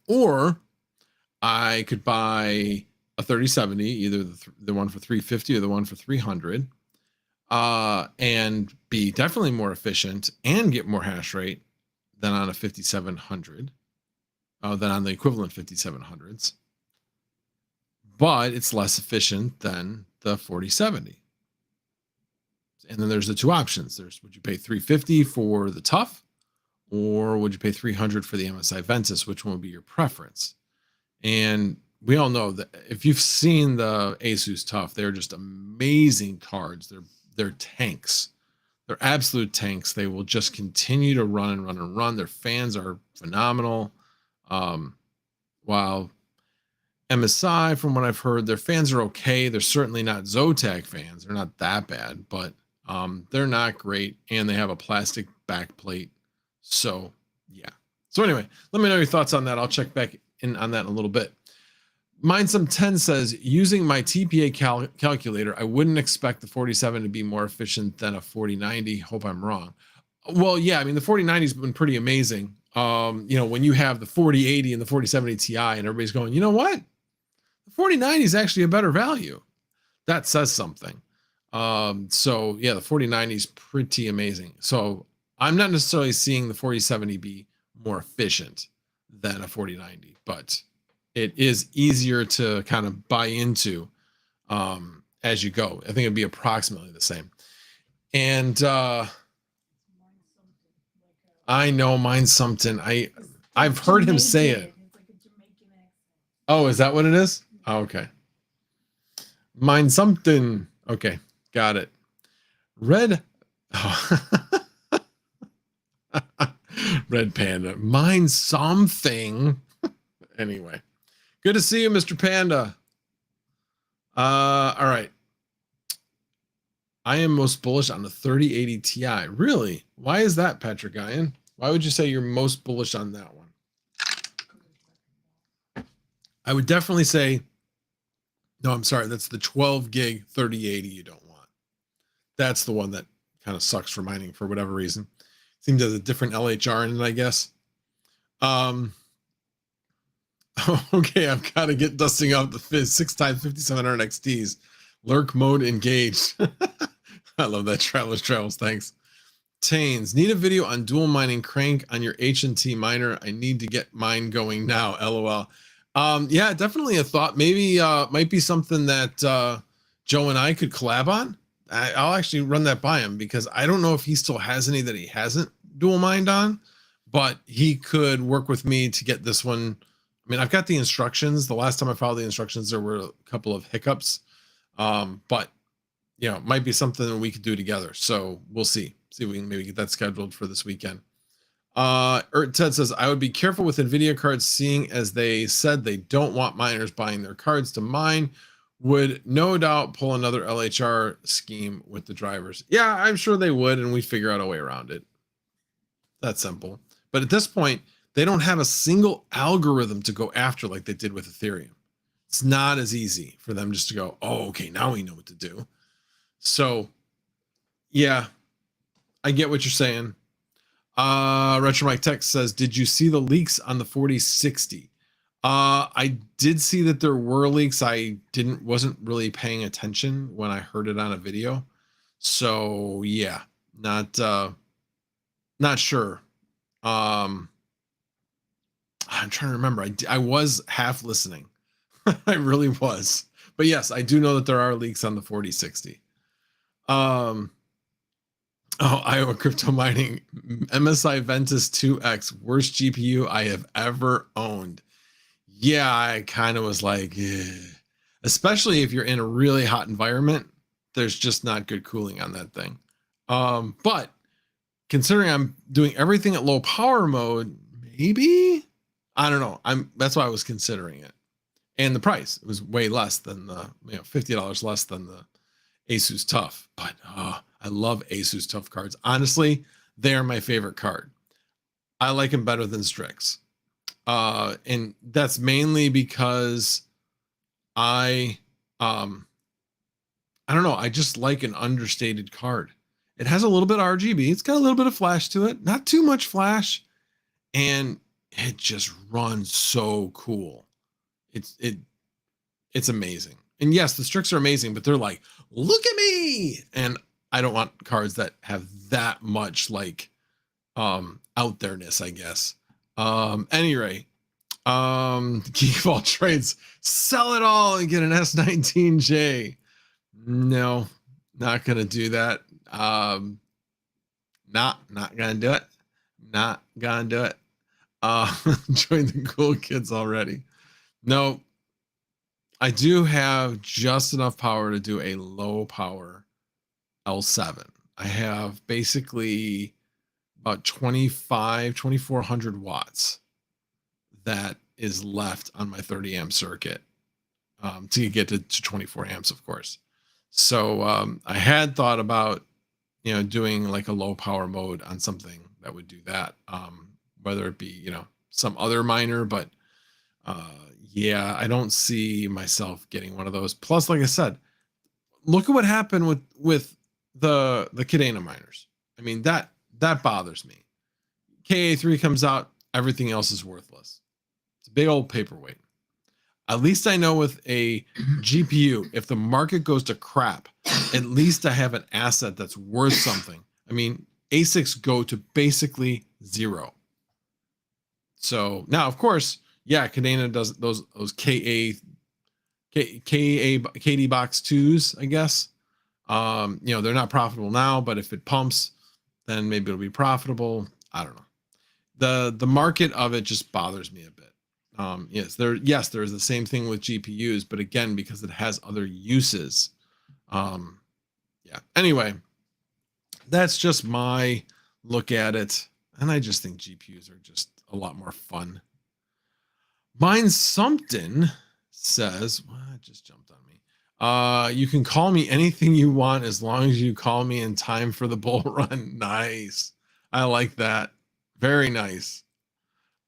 Or I could buy a 3070, either the one for $350 or the one for $300, and be definitely more efficient and get more hash rate than on a 5700, than on the equivalent 5700s. but it's less efficient than the 4070. And then there's the two options. There's, would you pay $350 for the Tough, or would you pay $300 for the MSI Ventus? Which one would be your preference? And we all know that if you've seen the Asus Tough, they're just amazing cards. They're tanks. They're absolute tanks. They will just continue to run and run and run. Their fans are phenomenal. While MSI, from what I've heard, their fans are okay. They're certainly not Zotac fans. They're not that bad, but they're not great, and they have a plastic back plate. So yeah. So anyway, let me know your thoughts on that. I'll check back in on that in a little bit. Minesome10 says, using my TPA calculator, I wouldn't expect the 4070 to be more efficient than a 4090. Hope I'm wrong. Well, yeah, I mean, the 4090 has been pretty amazing. You know, when you have the 4080 and the 4070 Ti, and everybody's going, you know what? The 4090 is actually a better value. That says something. So yeah, the 4090 is pretty amazing. So I'm not necessarily seeing the 4070 be more efficient than a 4090, but it is easier to kind of buy into as you go. I think it'd be approximately the same. And I know mine's something. I've heard him say it. Oh, is that what it is? Oh, okay. Mine something. Okay, got it. Red. Oh. Red Panda. Mine something. Anyway. Good to see you, Mr. Panda. All right. I am most bullish on the 3080 Ti. Really? Why is that, Patrick Ian? Why would you say you're most bullish on that one? I would definitely say, no, I'm sorry. That's the 12 gig 3080 you don't want. That's the one that kind of sucks for mining for whatever reason. Seems to have a different LHR in it, I guess. Okay, I've got to get dusting out the Fizz 6x5700 XTs. Lurk mode engaged. I love that. Travelers Travels. Thanks. Tains, need a video on dual mining crank on your H&T miner. I need to get mine going now. LOL. Yeah, definitely a thought. Maybe might be something that Joe and I could collab on. I'll actually run that by him because I don't know if he still has any that he hasn't dual mined on, but he could work with me to get this one. I mean, I've got the instructions. The last time I followed the instructions, there were a couple of hiccups, but you know, it might be something that we could do together. So we'll see. See if we can maybe get that scheduled for this weekend. Ted says, I would be careful with NVIDIA cards, seeing as they said they don't want miners buying their cards to mine. Would no doubt pull another LHR scheme with the drivers. Yeah, I'm sure they would, and we figure out a way around it. That's simple. But at this point, they don't have a single algorithm to go after like they did with Ethereum. It's not as easy for them just to go, oh, okay, now we know what to do. So, yeah, I get what you're saying. Retro Mike Tech says, did you see the leaks on the 4060? I did see that there were leaks. I wasn't really paying attention when I heard it on a video. So yeah, not sure. I'm trying to remember. I was half listening. I really was. But yes, I do know that there are leaks on the 4060. Oh, Iowa Crypto Mining, MSI Ventus 2X, worst GPU I have ever owned. Yeah, I kind of was like, especially if you're in a really hot environment, there's just not good cooling on that thing. But considering I'm doing everything at low power mode, maybe, I don't know. That's why I was considering it. And the price, it was way less than the, $50 less than the Asus Tough. But I love Asus Tough cards. Honestly, they are my favorite card. I like them better than Strix. And that's mainly because I don't know. I just like an understated card. It has a little bit of RGB. It's got a little bit of flash to it, not too much flash. And it just runs so cool. It's amazing. And yes, the Strix are amazing, but they're like, look at me. And I don't want cards that have that much like out there-ness, I guess. Anyway, Geek of all trades, sell it all and get an S19J. No, not gonna do that. Not gonna do it. Not gonna do it. Join the cool kids already. No, I do have just enough power to do a low power L7. I have basically about 2400 watts that is left on my 30 amp circuit to get to 24 amps, of course. So I had thought about, doing like a low power mode on something that would do that, whether it be, some other miner, but yeah, I don't see myself getting one of those. Plus, like I said, look at what happened with the Cardano miners. I mean, that bothers me. KA3 comes out, everything else is worthless. It's a big old paperweight. At least I know with a GPU, if the market goes to crap, at least I have an asset that's worth something. I mean, ASICs go to basically zero. So now, of course, yeah, Cardano does those KD box 2s, I guess. They're not profitable now, but if it pumps, then maybe it'll be profitable. I don't know. The market of it just bothers me a bit. Yes, there's the same thing with GPUs, but again, because it has other uses. Yeah. Anyway, that's just my look at it, and I just think GPUs are just a lot more fun. Mine something says, well, it just jumped on me. You can call me anything you want as long as you call me in time for the bull run. Nice. I like that. Very nice.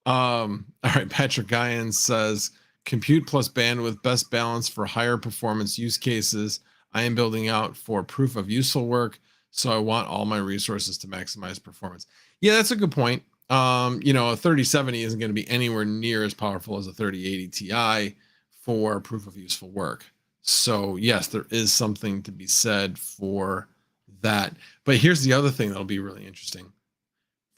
All right. Patrick Guyan says, compute plus bandwidth, best balance for higher performance use cases. I am building out for proof of useful work, so I want all my resources to maximize performance. Yeah, that's a good point. A 3070 isn't going to be anywhere near as powerful as a 3080 Ti for proof of useful work. So yes, there is something to be said for that. But here's the other thing that'll be really interesting.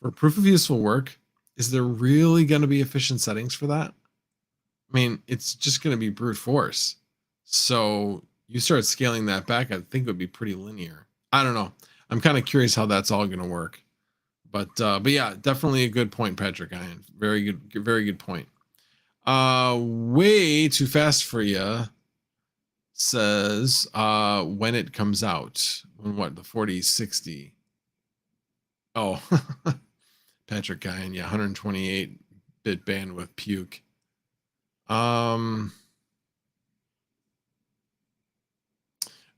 For proof of useful work, is there really going to be efficient settings for that? I mean, it's just going to be brute force. So you start scaling that back, I think it would be pretty linear. I don't know. I'm kind of curious how that's all going to work. But yeah, definitely a good point, Patrick. Very good point. Way too fast for you says when it comes out. When what? The 4060. Oh, Patrick Guyan, yeah, 128-bit bandwidth puke.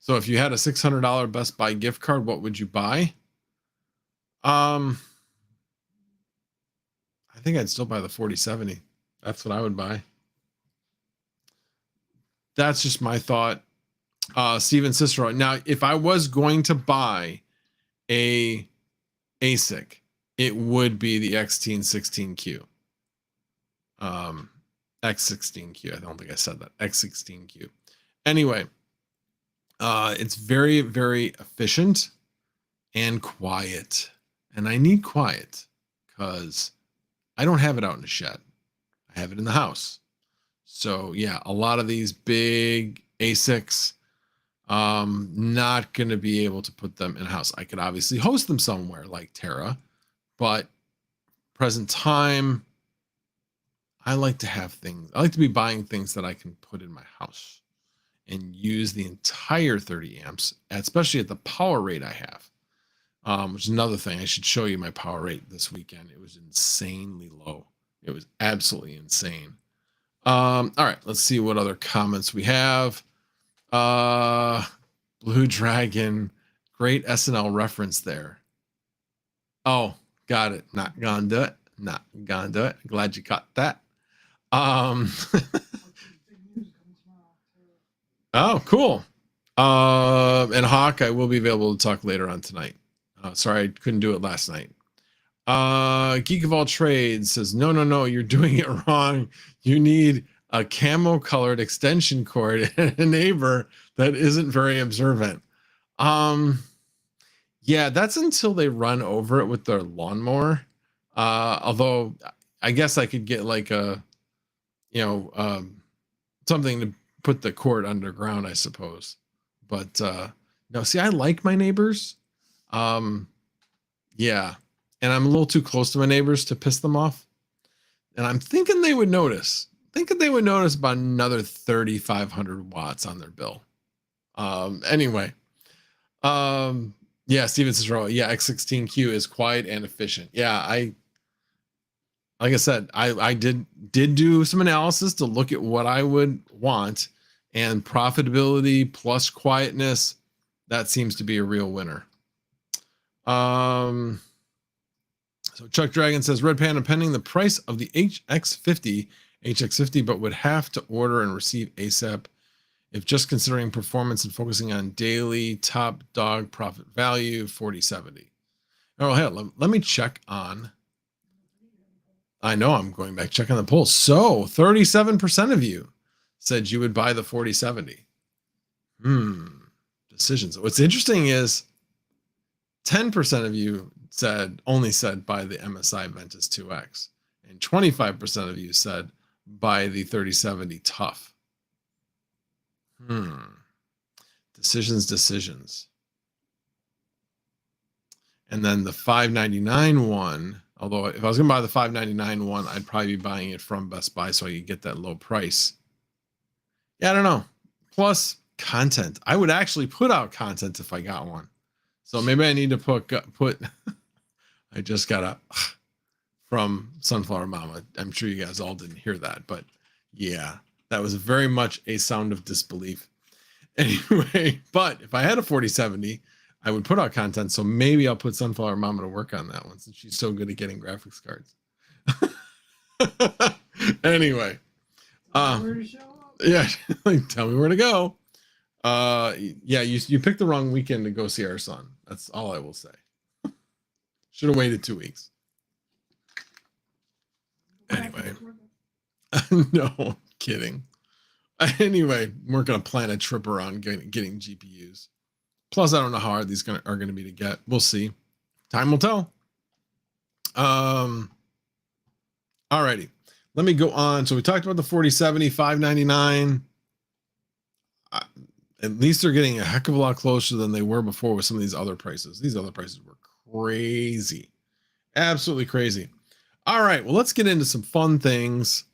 So if you had a $600 Best Buy gift card, what would you buy? I think I'd still buy the 4070. That's what I would buy. That's just my thought. Steven Cicero. Now, if I was going to buy a ASIC, it would be the X16Q. X16Q. I don't think I said that. X16Q. Anyway, it's very, very efficient and quiet. And I need quiet because I don't have it out in the shed. I have it in the house. So yeah, a lot of these big ASICs, not going to be able to put them in house. I could obviously host them somewhere like Terra, but present time, I like to have things. I like to be buying things that I can put in my house and use the entire 30 amps, especially at the power rate I have. Which is another thing. I should show you my power rate this weekend. It was insanely low. It was absolutely insane. All right, let's see what other comments we have. Blue Dragon, great SNL reference there. Oh, got it. Not gonna do it. Not gonna do it. Glad you caught that. Oh, cool. And Hawk, I will be available to talk later on tonight. Sorry, I couldn't do it last night. Geek of all trades says, no, you're doing it wrong. You need a camo colored extension cord and a neighbor that isn't very observant. Yeah, that's until they run over it with their lawnmower. Although I guess I could get like a something to put the cord underground, I suppose. But no, see, I like my neighbors. Yeah, and I'm a little too close to my neighbors to piss them off. And I'm thinking they would notice. Thinking they would notice about another 3,500 watts on their bill. Anyway, yeah, Steven says, yeah, X16Q is quiet and efficient. Yeah, like I said, I did do some analysis to look at what I would want, and profitability plus quietness, that seems to be a real winner. So Chuck Dragon says, Red Panda pending the price of the HX50, but would have to order and receive ASAP if just considering performance and focusing on daily top dog profit value 4070. Oh, hell, let me check on. I know I'm going back, checking the polls. So 37% of you said you would buy the 4070. Decisions. What's interesting is 10% of you only said buy the MSI Ventus 2X, and 25% of you said buy the 3070 Tough. Decisions. And then the 599 one, although if I was going to buy the 599 one, I'd probably be buying it from Best Buy so I could get that low price. Yeah, I don't know. Plus content. I would actually put out content if I got one. So maybe I need to put I just got a from Sunflower Mama. I'm sure you guys all didn't hear that, but yeah, that was very much a sound of disbelief. Anyway, but if I had a 4070, I would put out content. So maybe I'll put Sunflower Mama to work on that one since she's so good at getting graphics cards. Anyway, yeah, tell me where to go. Yeah, you picked the wrong weekend to go see our son. That's all I will say. Should have waited 2 weeks. Anyway, no kidding. Anyway, we're gonna plan a trip around getting GPUs. Plus, I don't know how hard these are going to be to get. We'll see. Time will tell. Alrighty. Let me go on. So we talked about the 4070, 599. At least they're getting a heck of a lot closer than they were before with some of these other prices. These other prices were crazy. Absolutely crazy. All right. Well, let's get into some fun things.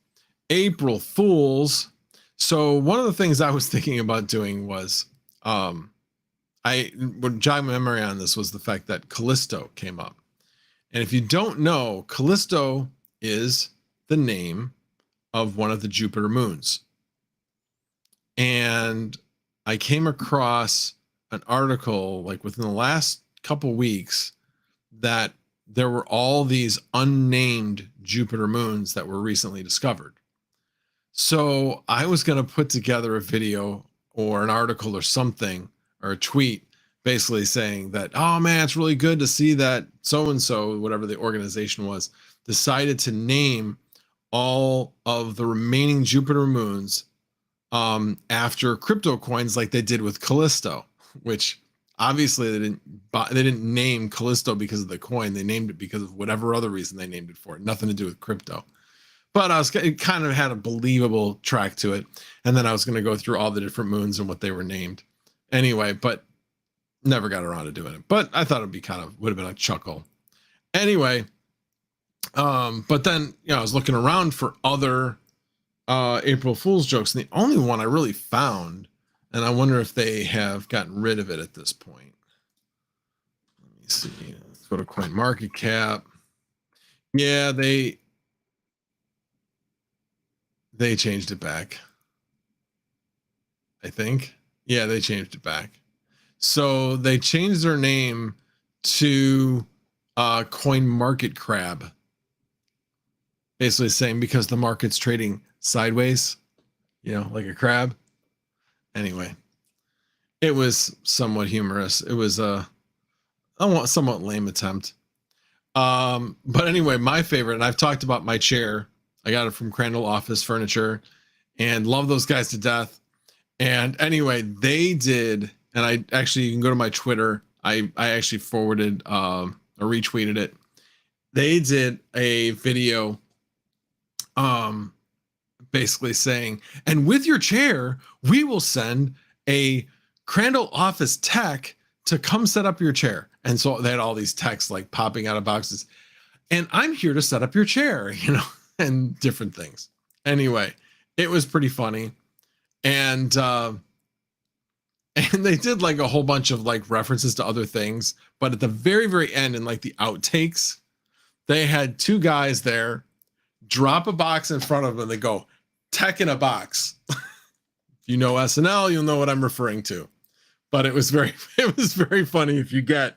April Fools. So one of the things I was thinking about doing was, what jogged my memory on this was the fact that Callisto came up. And if you don't know, Callisto is the name of one of the Jupiter moons. And I came across an article like within the last couple weeks that there were all these unnamed Jupiter moons that were recently discovered. So I was going to put together a video or an article or something, or a tweet basically saying that, oh man, it's really good to see that so-and-so, whatever the organization was, decided to name all of the remaining Jupiter moons after crypto coins like they did with Callisto, which obviously they didn't name Callisto because of the coin. They named it because of whatever other reason they named it for. Nothing to do with crypto. But it kind of had a believable track to it. And then I was going to go through all the different moons and what they were named. Anyway, but never got around to doing it. But I thought would have been a chuckle. Anyway, but then, I was looking around for other April Fool's jokes. And the only one I really found, and I wonder if they have gotten rid of it at this point. Let me see. Let's go to CoinMarketCap. Yeah, they changed it back. I think. Yeah, they changed it back. So they changed their name to CoinMarketCrab. Basically saying because the market's trading sideways, like a crab. Anyway, it was somewhat humorous. It was a somewhat lame attempt. But anyway, my favorite, and I've talked about my chair. I got it from Crandall Office Furniture and love those guys to death. And anyway, they did, and you can go to my Twitter. I actually forwarded or retweeted it. They did a video basically saying, and with your chair, we will send a Crandall office tech to come set up your chair. And so they had all these texts like popping out of boxes. And I'm here to set up your chair, you know, and different things. Anyway, it was pretty funny. And they did like a whole bunch of like references to other things. But at the very, very end, in like the outtakes, they had two guys there drop a box in front of them. They go, tech in a box. If you know SNL, you'll know what I'm referring to. But it was very funny if you get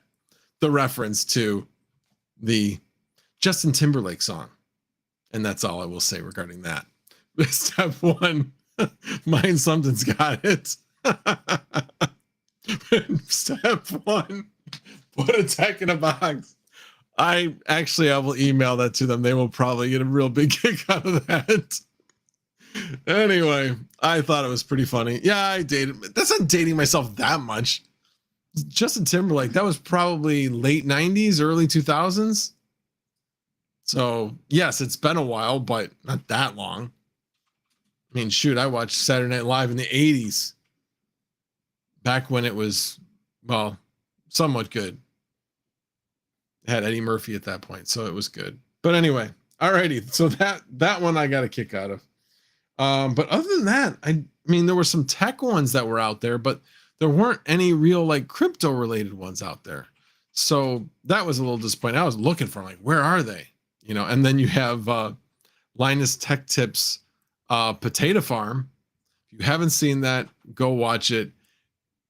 the reference to the Justin Timberlake song. And that's all I will say regarding that. Step one, Mind Something's got it. Step one, put a tech in a box. I will email that to them. They will probably get a real big kick out of that. Anyway, I thought it was pretty funny. Yeah, I dated. That's not dating myself that much. Justin Timberlake, that was probably late 90s, early 2000s. So, yes, it's been a while, but not that long. I mean, shoot, I watched Saturday Night Live in the 80s. Back when it was, well, somewhat good. It had Eddie Murphy at that point, so it was good. But anyway, alrighty. So that one I got a kick out of. But other than that, I mean, there were some tech ones that were out there, but there weren't any real like crypto related ones out there. So that was a little disappointing. I was looking for them, like, where are they? You know, and then you have Linus Tech Tips Potato Farm. If you haven't seen that, go watch it.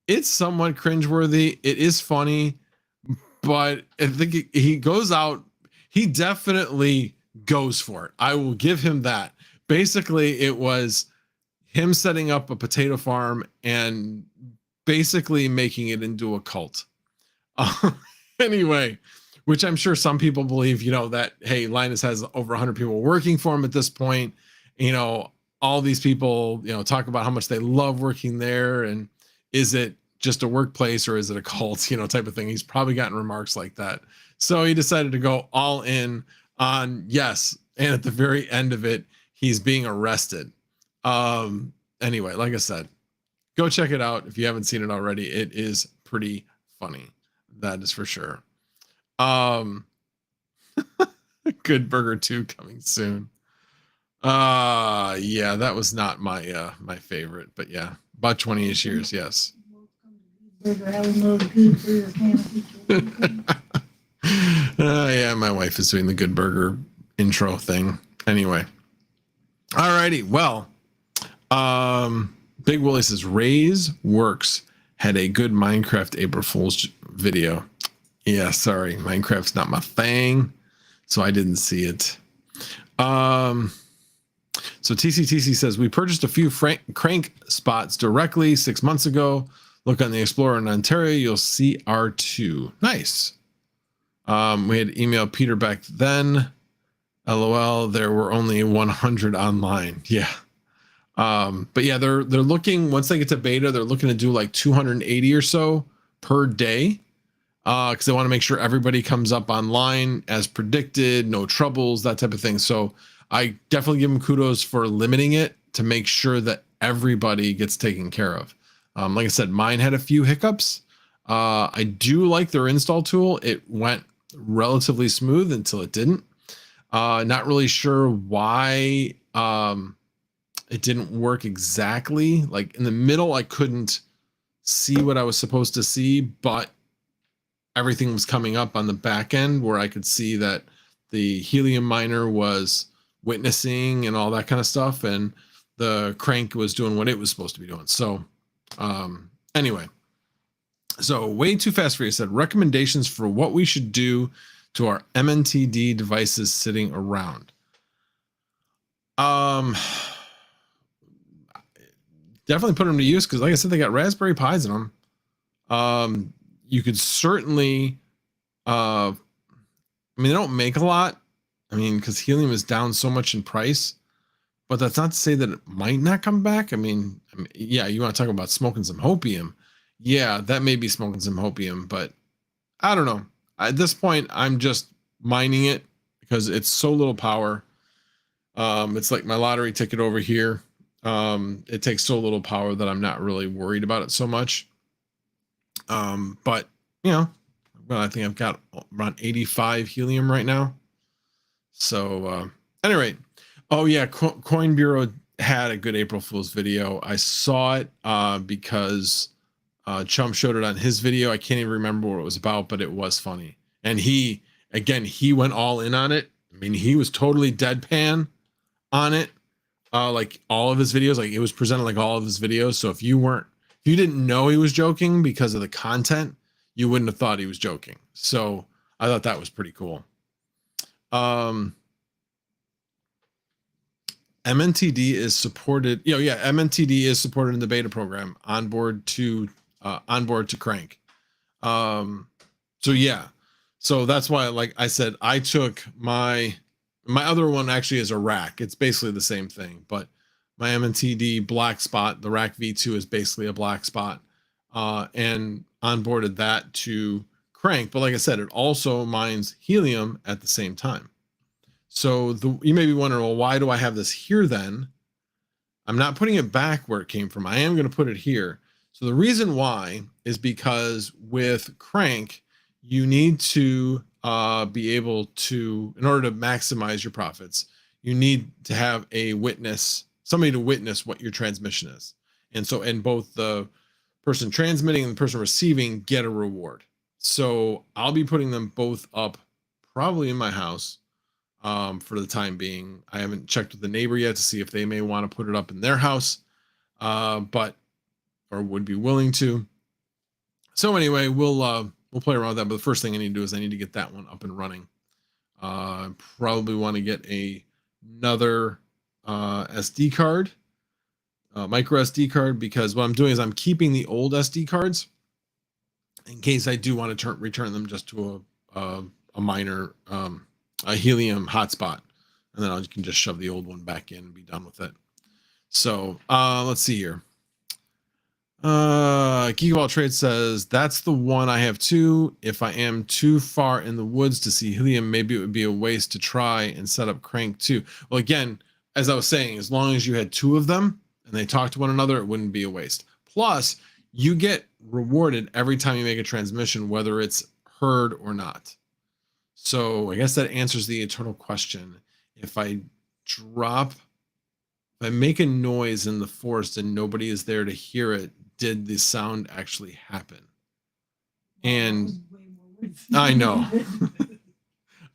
It's somewhat cringeworthy. It is funny, but I think he goes out. He definitely goes for it. I will give him that. Basically, it was him setting up a potato farm and basically making it into a cult. Anyway, which I'm sure some people believe, you know, that, hey, Linus has over 100 people working for him at this point. You know, all these people, you know, talk about how much they love working there. And is it just a workplace or is it a cult, you know, type of thing? He's probably gotten remarks like that. So he decided to go all in on yes. And at the very end of it, he's being arrested. Anyway, like I said, go check it out. If you haven't seen it already, it is pretty funny. That is for sure. Good Burger 2 coming soon. Yeah, that was not my my favorite, but yeah, about 20-ish years, yes. Yeah, my wife is doing the Good Burger intro thing. Anyway. Alrighty, well, Big Willie says Raise Works had a good Minecraft April Fool's video. Yeah, sorry, Minecraft's not my thing, so I didn't see it. So TCTC says we purchased a few crank spots directly 6 months ago. Look on the Explorer in Ontario, you'll see R2. Nice. We had emailed Peter back then. LOL, there were only 100 online. Yeah. But yeah, they're looking, once they get to beta, they're looking to do like 280 or so per day. Because they want to make sure everybody comes up online as predicted, no troubles, that type of thing. So I definitely give them kudos for limiting it to make sure that everybody gets taken care of. Like I said, mine had a few hiccups. I do like their install tool. It went relatively smooth until it didn't. Not really sure why it didn't work exactly. Like in the middle, I couldn't see what I was supposed to see, but everything was coming up on the back end where I could see that the helium miner was witnessing and all that kind of stuff. And the crank was doing what it was supposed to be doing. So anyway, so way too fast for you said recommendations for what we should do to our MNTD devices sitting around. Definitely put them to use because like I said, they got Raspberry Pis in them. You could certainly, I mean, they don't make a lot. I mean, because helium is down so much in price, but that's not to say that it might not come back. I mean, yeah, you want to talk about smoking some hopium. Yeah, that may be smoking some hopium, but I don't know. At this point, I'm just mining it because it's so little power. It's like my lottery ticket over here. It takes so little power that I'm not really worried about it so much. But you know, well, I think I've got around 85 helium right now. So at any rate, oh yeah, Coin Bureau had a good April Fool's video. I saw it because Chum showed it on his video. I can't even remember what it was about, but it was funny. And he went all in on it. I mean, he was totally deadpan on it. Like all of his videos, like it was presented like all of his videos. So if you didn't know he was joking because of the content, you wouldn't have thought he was joking. So I thought that was pretty cool. MNTD is supported. MNTD is supported in the beta program onboard to CRANKK. So yeah, so that's why, like I said, I took my other one actually is a rack. It's basically the same thing, but my MNTD black spot, the rack V2 is basically a black spot, and onboarded that to CRANKK. But like I said, it also mines helium at the same time. So you may be wondering, well, why do I have this here then? I'm not putting it back where it came from. I am going to put it here. So the reason why is because with CRANKK, you need to be able to, in order to maximize your profits, you need to have a witness, somebody to witness what your transmission is. And both the person transmitting and the person receiving get a reward. So I'll be putting them both up probably in my house for the time being. I haven't checked with the neighbor yet to see if they may want to put it up in their house, or would be willing to. So anyway, we'll play around with that. But the first thing I need to do is I need to get that one up and running. Probably want to get another SD card, micro SD card, because what I'm doing is I'm keeping the old SD cards in case I do want to return them just to a minor a helium hotspot, and then I can just shove the old one back in and be done with it. So let's see here. Geekball Trade says that's the one I have too. If I am too far in the woods to see helium, maybe it would be a waste to try and set up CRANKK too. Well, again, as I was saying, as long as you had two of them and they talk to one another, it wouldn't be a waste. Plus, you get rewarded every time you make a transmission, whether it's heard or not. So I guess that answers the eternal question. If I make a noise in the forest and nobody is there to hear it, did the sound actually happen? And I know,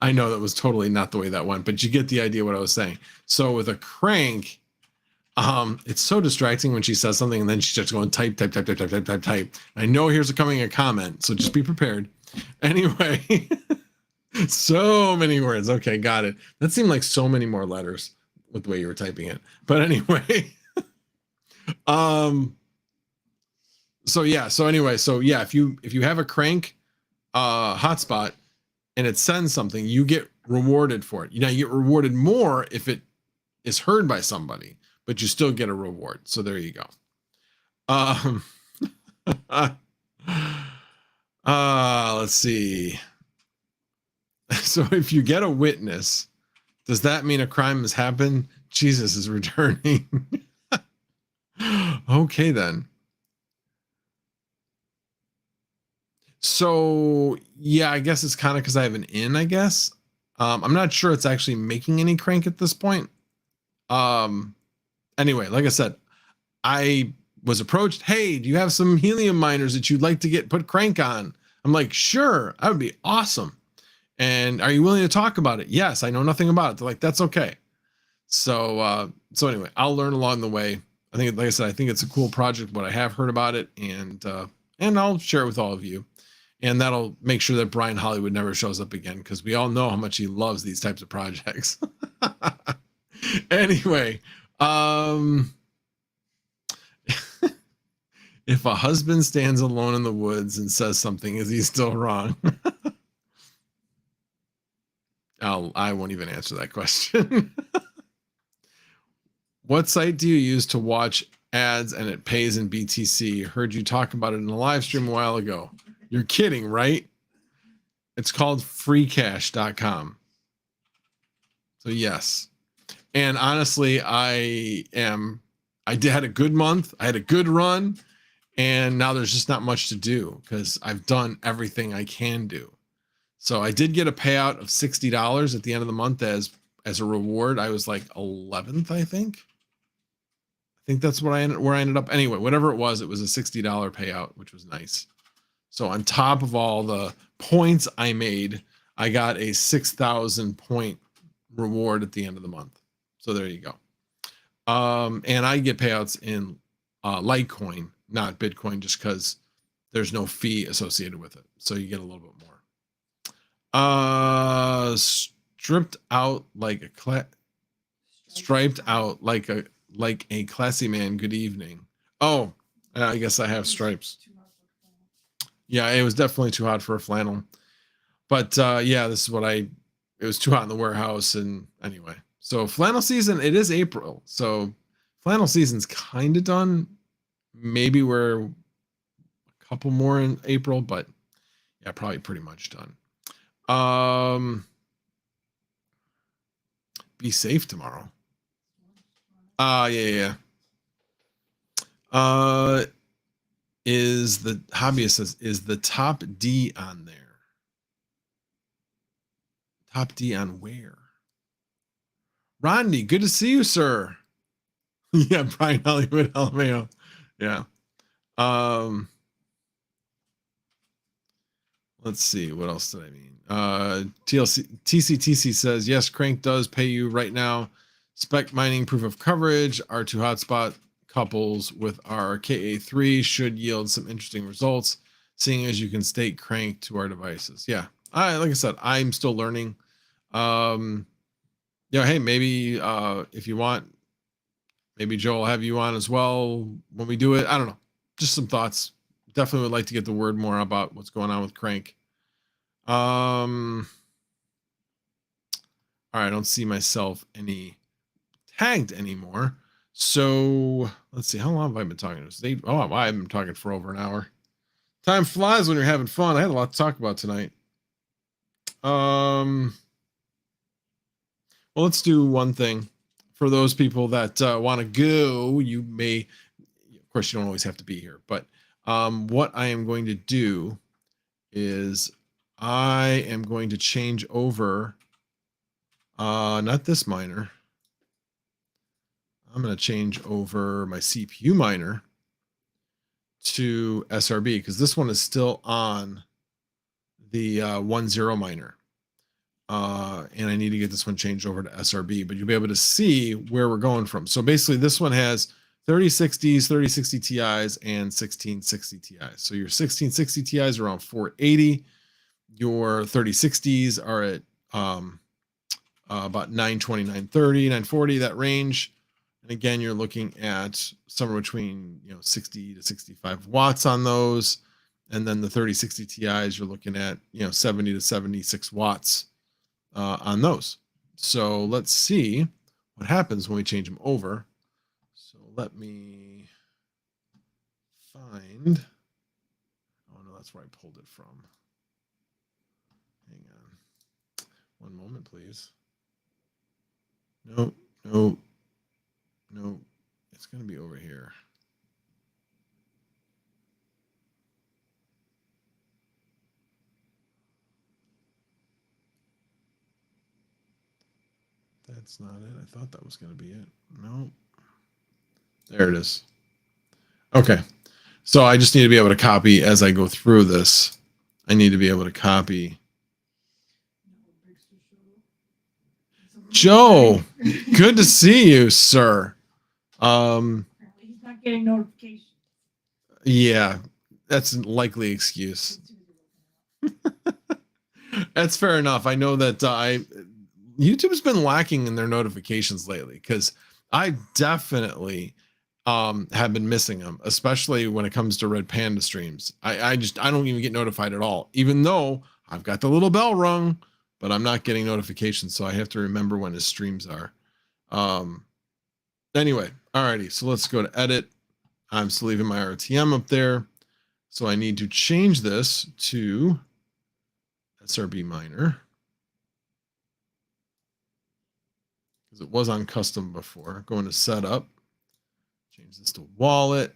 I know that was totally not the way that went, but you get the idea what I was saying. So with a CRANKK, it's so distracting when she says something and then she's just going type. I know here's coming a comment, so just be prepared. Anyway. So many words. Okay, got it. That seemed like so many more letters with the way you were typing it. But anyway, so yeah. If you have a CRANKK hotspot and it sends something, you get rewarded for it. You get rewarded more if it is heard by somebody, but you still get a reward. So there you go. Let's see. So if you get a witness, does that mean a crime has happened? Jesus is returning. Okay, then. So yeah, I guess it's kind of because I have an in, I guess. I'm not sure it's actually making any CRANKK at this point. Anyway, like I said, I was approached. Hey, do you have some helium miners that you'd like to put CRANKK on? I'm like, sure, that would be awesome. And are you willing to talk about it? Yes, I know nothing about it. They're like, that's okay. So anyway, I'll learn along the way. I think, like I said, I think it's a cool project, but I have heard about it, and I'll share it with all of you. And that'll make sure that Brian Hollywood never shows up again, because we all know how much he loves these types of projects. Anyway, if a husband stands alone in the woods and says something, is he still wrong? I won't even answer that question. What site do you use to watch ads and it pays in BTC? Heard you talk about it in a live stream a while ago. You're kidding, right? It's called freecash.com. So yes. And honestly, I had a good month. I had a good run. And now there's just not much to do because I've done everything I can do. So I did get a payout of $60 at the end of the month as a reward. I was like 11th, I think. I think that's what where I ended up. Anyway, whatever it was a $60 payout, which was nice. So on top of all the points I made, I got a 6,000 point reward at the end of the month. So there you go. And I get payouts in Litecoin, not Bitcoin, just because there's no fee associated with it. So you get a little bit more. Stripped out like a striped out like a classy man. Good evening. Oh, I guess I have stripes. Yeah, it was definitely too hot for a flannel. But yeah, this is what it was too hot in the warehouse. And anyway, so flannel season, it is April. So flannel season's kind of done. Maybe we're a couple more in April, but yeah, probably pretty much done. Be safe tomorrow. Yeah. Is the hobbyist says, is the top D on there? Top D on where? Rodney, good to see you, sir. Yeah, Brian Hollywood, LMAO. Yeah. Let's see. What else did I mean? TCTC says, yes, Crank does pay you right now. Spec mining proof of coverage. R2 hotspot couples with our KA3 should yield some interesting results, seeing as you can state Crank to our devices. Yeah. Like I said, I'm still learning. Yeah, hey, maybe if you want, maybe Joe will have you on as well when we do it. I don't know. Just some thoughts. Definitely would like to get the word more about what's going on with Crank. All right, I don't see myself tagged anymore. So let's see. How long have I been talking? I've been talking for over an hour. Time flies when you're having fun. I had a lot to talk about tonight. Well, let's do one thing. For those people that want to go, you may, of course, you don't always have to be here, but what I am going to do is I am going to change over, not this miner. I'm going to change over my CPU miner to SRB because this one is still on the 1.0 miner. And I need to get this one changed over to SRB, but you'll be able to see where we're going from. So basically this one has 3060s, 3060 Ti's, and 1660 Ti's. So your 1660 Ti's are around 480. Your 3060s are at about 920, 930, 940, that range. And again, you're looking at somewhere between 60 to 65 watts on those. And then the 3060 Ti's, you're looking at 70 to 76 watts on those. So let's see what happens when we change them over. So let me find. Oh no, that's where I pulled it from. Hang on. One moment, please. No. It's going to be over here. That's not it. I thought that was going to be it. No. There it is. Okay. So I just need to be able to copy as I go through this. I need to be able to copy. Joe, good to see you, sir. He's not getting notifications. Yeah, that's a likely excuse. That's fair enough. I know that YouTube's been lacking in their notifications lately because I definitely have been missing them, especially when it comes to Red Panda streams. I don't even get notified at all, even though I've got the little bell rung, but I'm not getting notifications. So I have to remember when his streams are. Anyway, alrighty. So let's go to edit. I'm still leaving my RTM up there. So I need to change this to SRB miner. because it was on custom before. Going to setup, change this to wallet.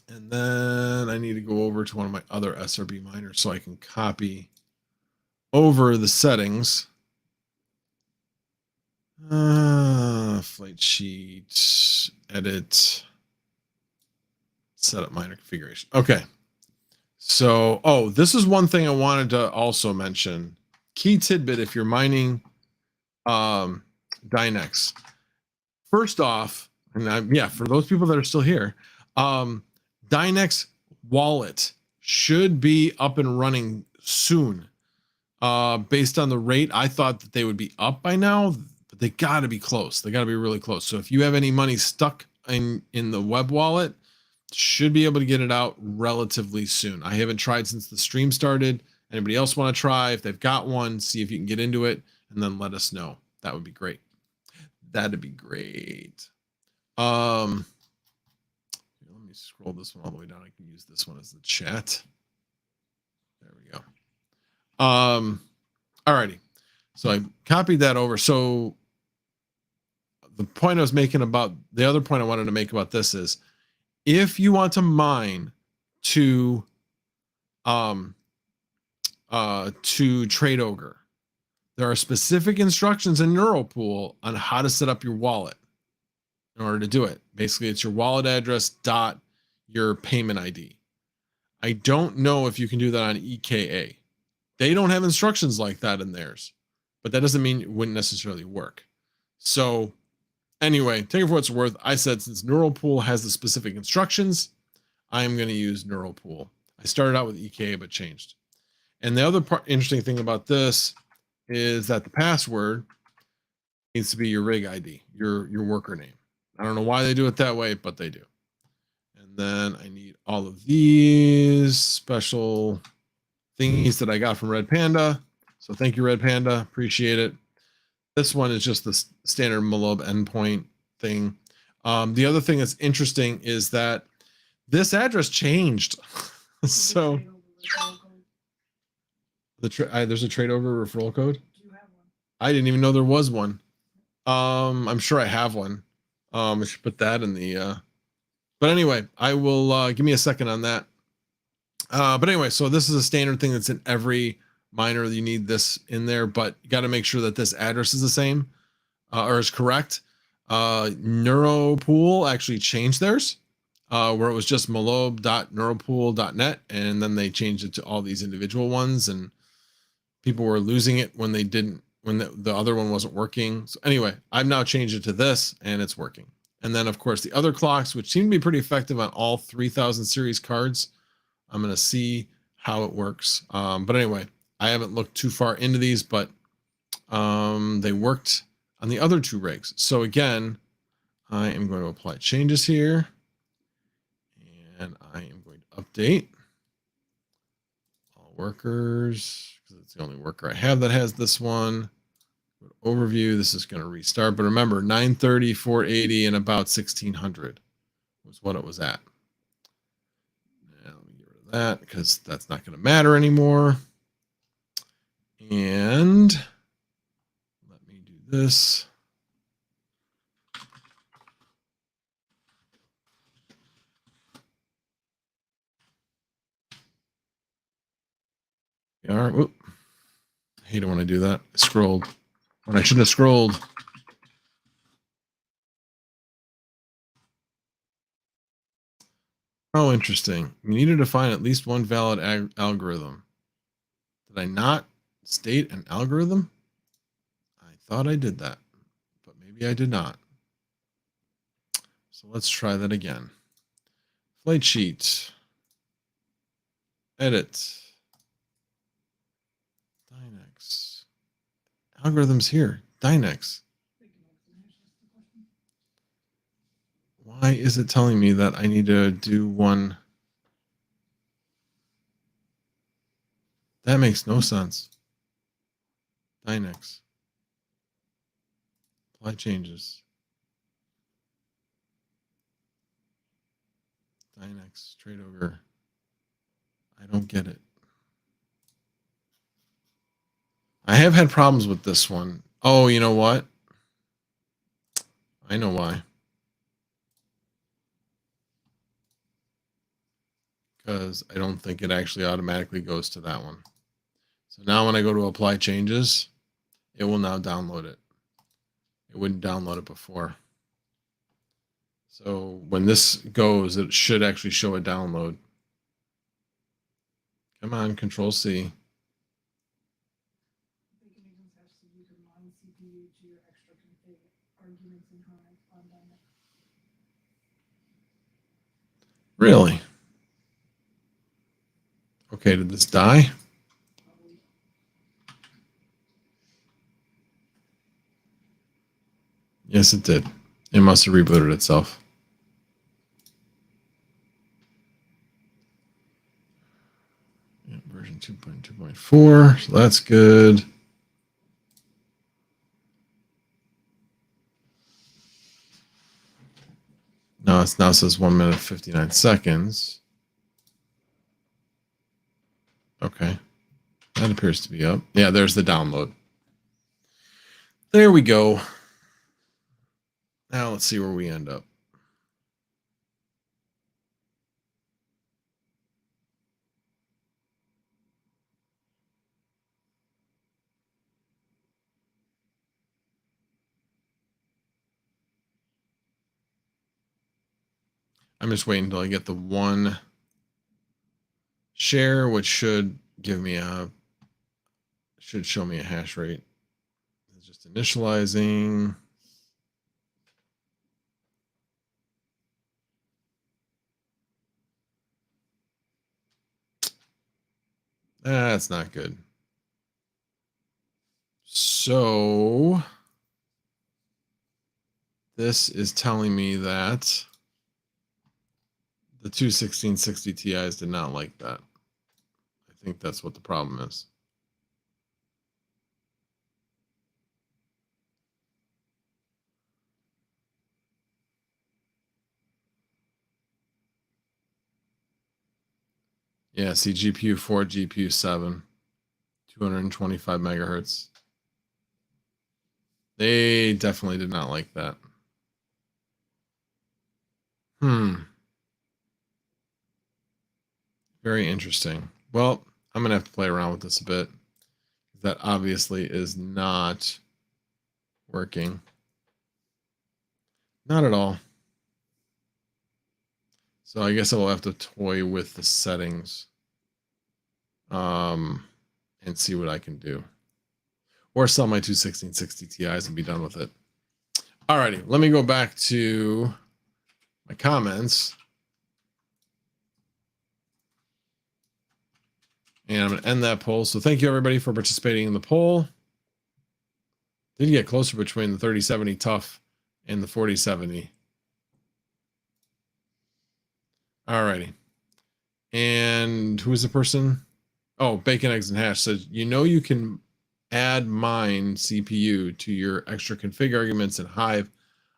And then I need to go over to one of my other SRB miners so I can copy over the settings. Flight sheet, edit, setup miner configuration. Okay. So, oh, this is one thing I wanted to also mention. Key tidbit if you're mining Dynex. First off, and yeah, for those people that are still here, Dynex wallet should be up and running soon. Based on the rate, I thought that they would be up by now, but they got to be close. They got to be really close. So if you have any money stuck in the web wallet, should be able to get it out relatively soon. I haven't tried since the stream started. Anybody else want to try? If they've got one, see if you can get into it and then let us know. That would be great. That'd be great. Let me scroll this one all the way down. I can use this one as the chat. There we go. Alrighty. So I copied that over. So the point I was making about the other point I wanted to make about this is if you want to mine to Trade Ogre, there are specific instructions in NeuroPool on how to set up your wallet in order to do it. Basically, it's your wallet address dot your payment ID. I don't know if you can do that on EKA. They don't have instructions like that in theirs, but that doesn't mean it wouldn't necessarily work. So anyway, take it for what it's worth. I said since NeuroPool has the specific instructions, I'm going to use NeuroPool. I started out with EKA but changed. And the other interesting thing about this is that the password needs to be your rig ID, your worker name. I don't know why they do it that way, but they do. And then I need all of these special thingies that I got from Red Panda. So thank you, Red Panda. Appreciate it. This one is just the standard Malob endpoint thing. The other thing that's interesting is that this address changed. So there's a trade over referral code. Do you have one? I didn't even know there was one. I'm sure I have one. I should put that in the but anyway, I will give me a second on that. But anyway, so this is a standard thing that's in every miner. You need this in there, but you got to make sure that this address is the same or is correct. NeuroPool actually changed theirs where it was just malob.neuropool.net, and then they changed it to all these individual ones, and people were losing it when they didn't, when the other one wasn't working. So anyway, I've now changed it to this and it's working. And then of course the other clocks, which seem to be pretty effective on all 3000 series cards. I'm going to see how it works. But anyway, I haven't looked too far into these, but they worked on the other two rigs. So again, I am going to apply changes here, and I am going to update all workers because it's the only worker I have that has this one. Overview, this is going to restart, but remember 930, 480, and about 1600 was what it was at. Now let me get rid of that because that's not going to matter anymore. And let me do this. All right. Whoop. I hate it when I do that. I scrolled when I shouldn't have scrolled. Oh, interesting. You need to define at least one valid algorithm. Did I not state an algorithm? I thought I did that, but maybe I did not. So let's try that again. Flight sheet. Edit. Dynex. Algorithms here. Dynex. Why is it telling me that I need to do one? That makes no sense. Dynex. Apply changes. Dynex. Trade Ogre. I don't get it. I have had problems with this one. Oh, you know what? I know why. Because I don't think it actually automatically goes to that one. So now when I go to apply changes, it will now download it. It wouldn't download it before. So when this goes, it should actually show a download. Come on, Control C. Really? Okay, did this die? Yes, it did. It must have rebooted itself. Yeah, version 2.2.4, so that's good. Now it now says 1 minute 59 seconds. Okay, that appears to be up. Yeah, there's the download. There we go. Now let's see where we end up. I'm just waiting until I get the one share, which should give me should show me a hash rate. It's just initializing. That's not good. So this is telling me that the two 1660 Ti's did not like that. I think that's what the problem is. Yeah, see, GPU 4, GPU 7, 225 megahertz. They definitely did not like that. Very interesting. Well, I'm going to have to play around with this a bit. That obviously is not working. Not at all. So I guess I will have to toy with the settings and see what I can do. Or sell my two 1660 Ti's and be done with it. Alrighty, let me go back to my comments. And I'm going to end that poll. So thank you, everybody, for participating in the poll. Did get closer between the 3070 Tough and the 4070. Alrighty. And who is the person? Oh, Bacon, Eggs, and Hash says, you know you can add mine CPU to your extra config arguments in Hive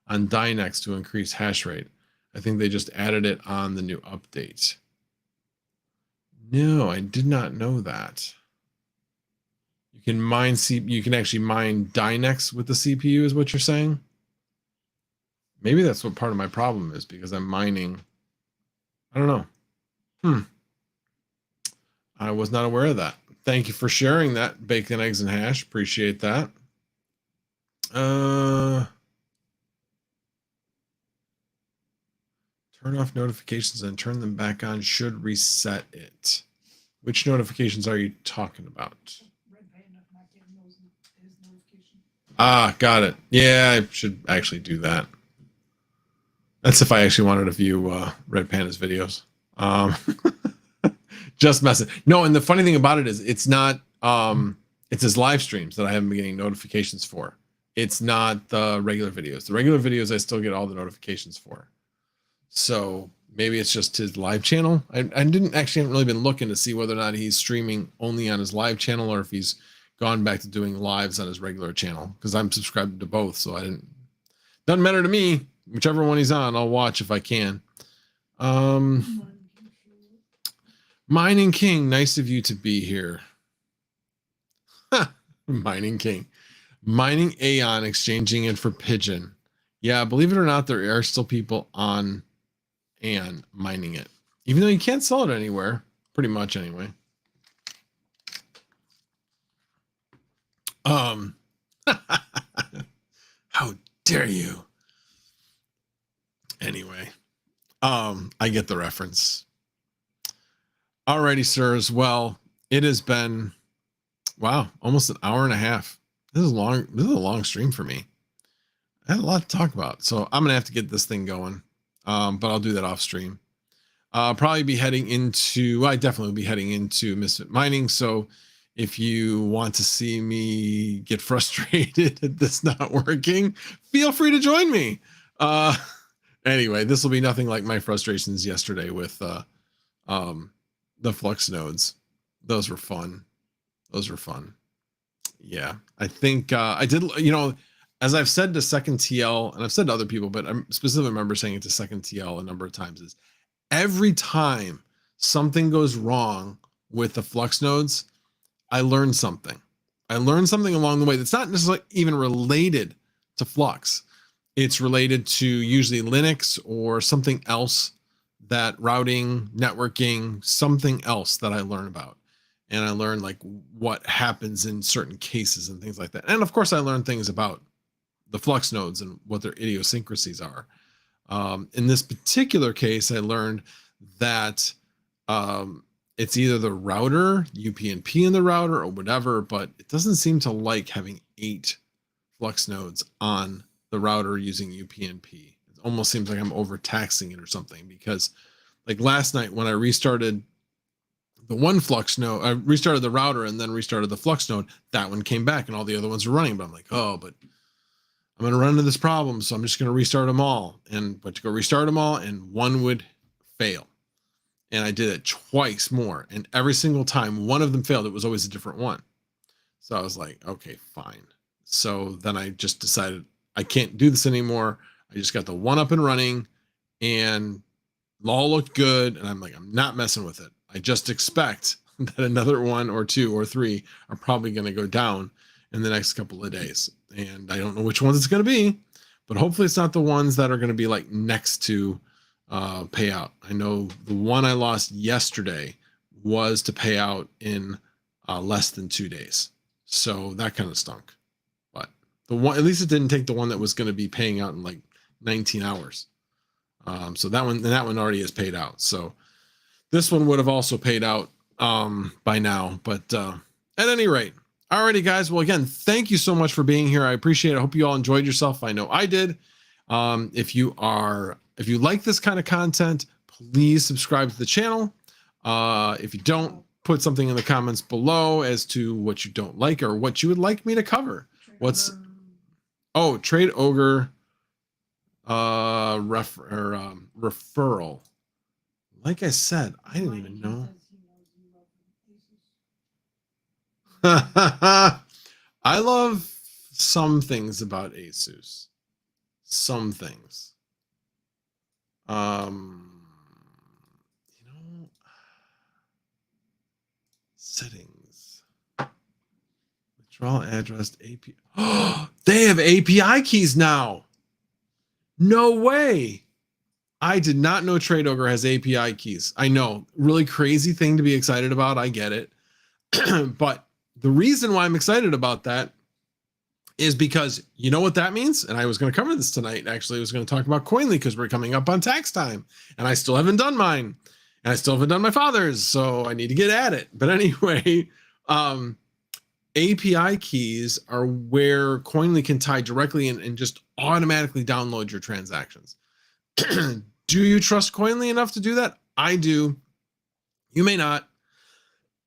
on Dynex to increase hash rate. I think they just added it on the new update. No, I did not know that. You can mine you can actually mine Dynex with the CPU, is what you're saying? Maybe that's what part of my problem is, because I'm mining. I don't know. I was not aware of that. Thank you for sharing that, Bacon, Eggs, and Hash. Appreciate that. Turn off notifications and turn them back on should reset it. Which notifications are you talking about? Ah, got it. Yeah, I should actually do that. That's if I actually wanted to view Red Panda's videos. Just messing. No, and the funny thing about it is it's not it's his live streams that I haven't been getting notifications for. It's not the regular videos. The regular videos I still get all the notifications for. So maybe it's just his live channel. I haven't really been looking to see whether or not he's streaming only on his live channel or if he's gone back to doing lives on his regular channel, because I'm subscribed to both. So doesn't matter to me. Whichever one he's on, I'll watch if I can. Mining King, nice of you to be here. Mining King. Mining Aeon, exchanging it for Pigeon. Yeah, believe it or not, there are still people on and mining it, even though you can't sell it anywhere, pretty much anyway. How dare you? Anyway, I get the reference. Alrighty, sirs. Well, it has been, wow, almost an hour and a half. This is long. This is a long stream for me. I had a lot to talk about, so I'm gonna have to get this thing going. But I'll do that off stream. I'll probably be heading into, I definitely will be heading into Misfit Mining. So if you want to see me get frustrated at this not working, feel free to join me. Anyway, this will be nothing like my frustrations yesterday with the Flux nodes. Those were fun. Those were fun. Yeah, I think I did, as I've said to Second TL, and I've said to other people, but I specifically remember saying it to Second TL a number of times, is every time something goes wrong with the Flux nodes, I learned something. I learned something along the way that's not necessarily even related to Flux. It's related to usually Linux or something else, that routing, networking, something else that I learn about. And I learned like what happens in certain cases and things like that. And of course I learned things about the Flux nodes and what their idiosyncrasies are. In this particular case, I learned that it's either the router, UPnP in the router or whatever, but it doesn't seem to like having 8 Flux nodes on the router using UPnP. It almost seems like I'm overtaxing it or something, because like last night when I restarted the one Flux node, I restarted the router and then restarted the Flux node, that one came back and all the other ones were running, but I'm like, oh, but I'm going to run into this problem, so I'm just going to restart them all. But to go restart them all, and one would fail. And I did it twice more, and every single time one of them failed, it was always a different one. So I was like, okay, fine. So then I just decided I can't do this anymore. I just got the one up and running, and all looked good. And I'm like, I'm not messing with it. I just expect that another 1 or 2 or 3 are probably going to go down in the next couple of days. And I don't know which ones it's going to be, but hopefully it's not the ones that are going to be like next to payout. I know the one I lost yesterday was to pay out in less than 2 days. So that kind of stunk. But the one, at least it didn't take the one that was going to be paying out in like 19 hours. So that one already is paid out. So this one would have also paid out by now. But at any rate, alrighty, guys. Well, again, thank you so much for being here. I appreciate it. I hope you all enjoyed yourself. I know I did. If you like this kind of content, please subscribe to the channel. If you don't, put something in the comments below as to what you don't like or what you would like me to cover. Trade Ogre referral. Like I said, I didn't even know. I love some things about Asus. Some things. Settings. Withdrawal address API. Oh, they have API keys now. No way. I did not know Trade Ogre has API keys. I know, really crazy thing to be excited about. I get it. But the reason why I'm excited about that is because you know what that means? And I was going to cover this tonight. Actually, I was going to talk about Koinly because we're coming up on tax time and I still haven't done mine. And I still haven't done my father's, so I need to get at it. But anyway, API keys are where Koinly can tie directly in and just automatically download your transactions. Do you trust Koinly enough to do that? I do. You may not.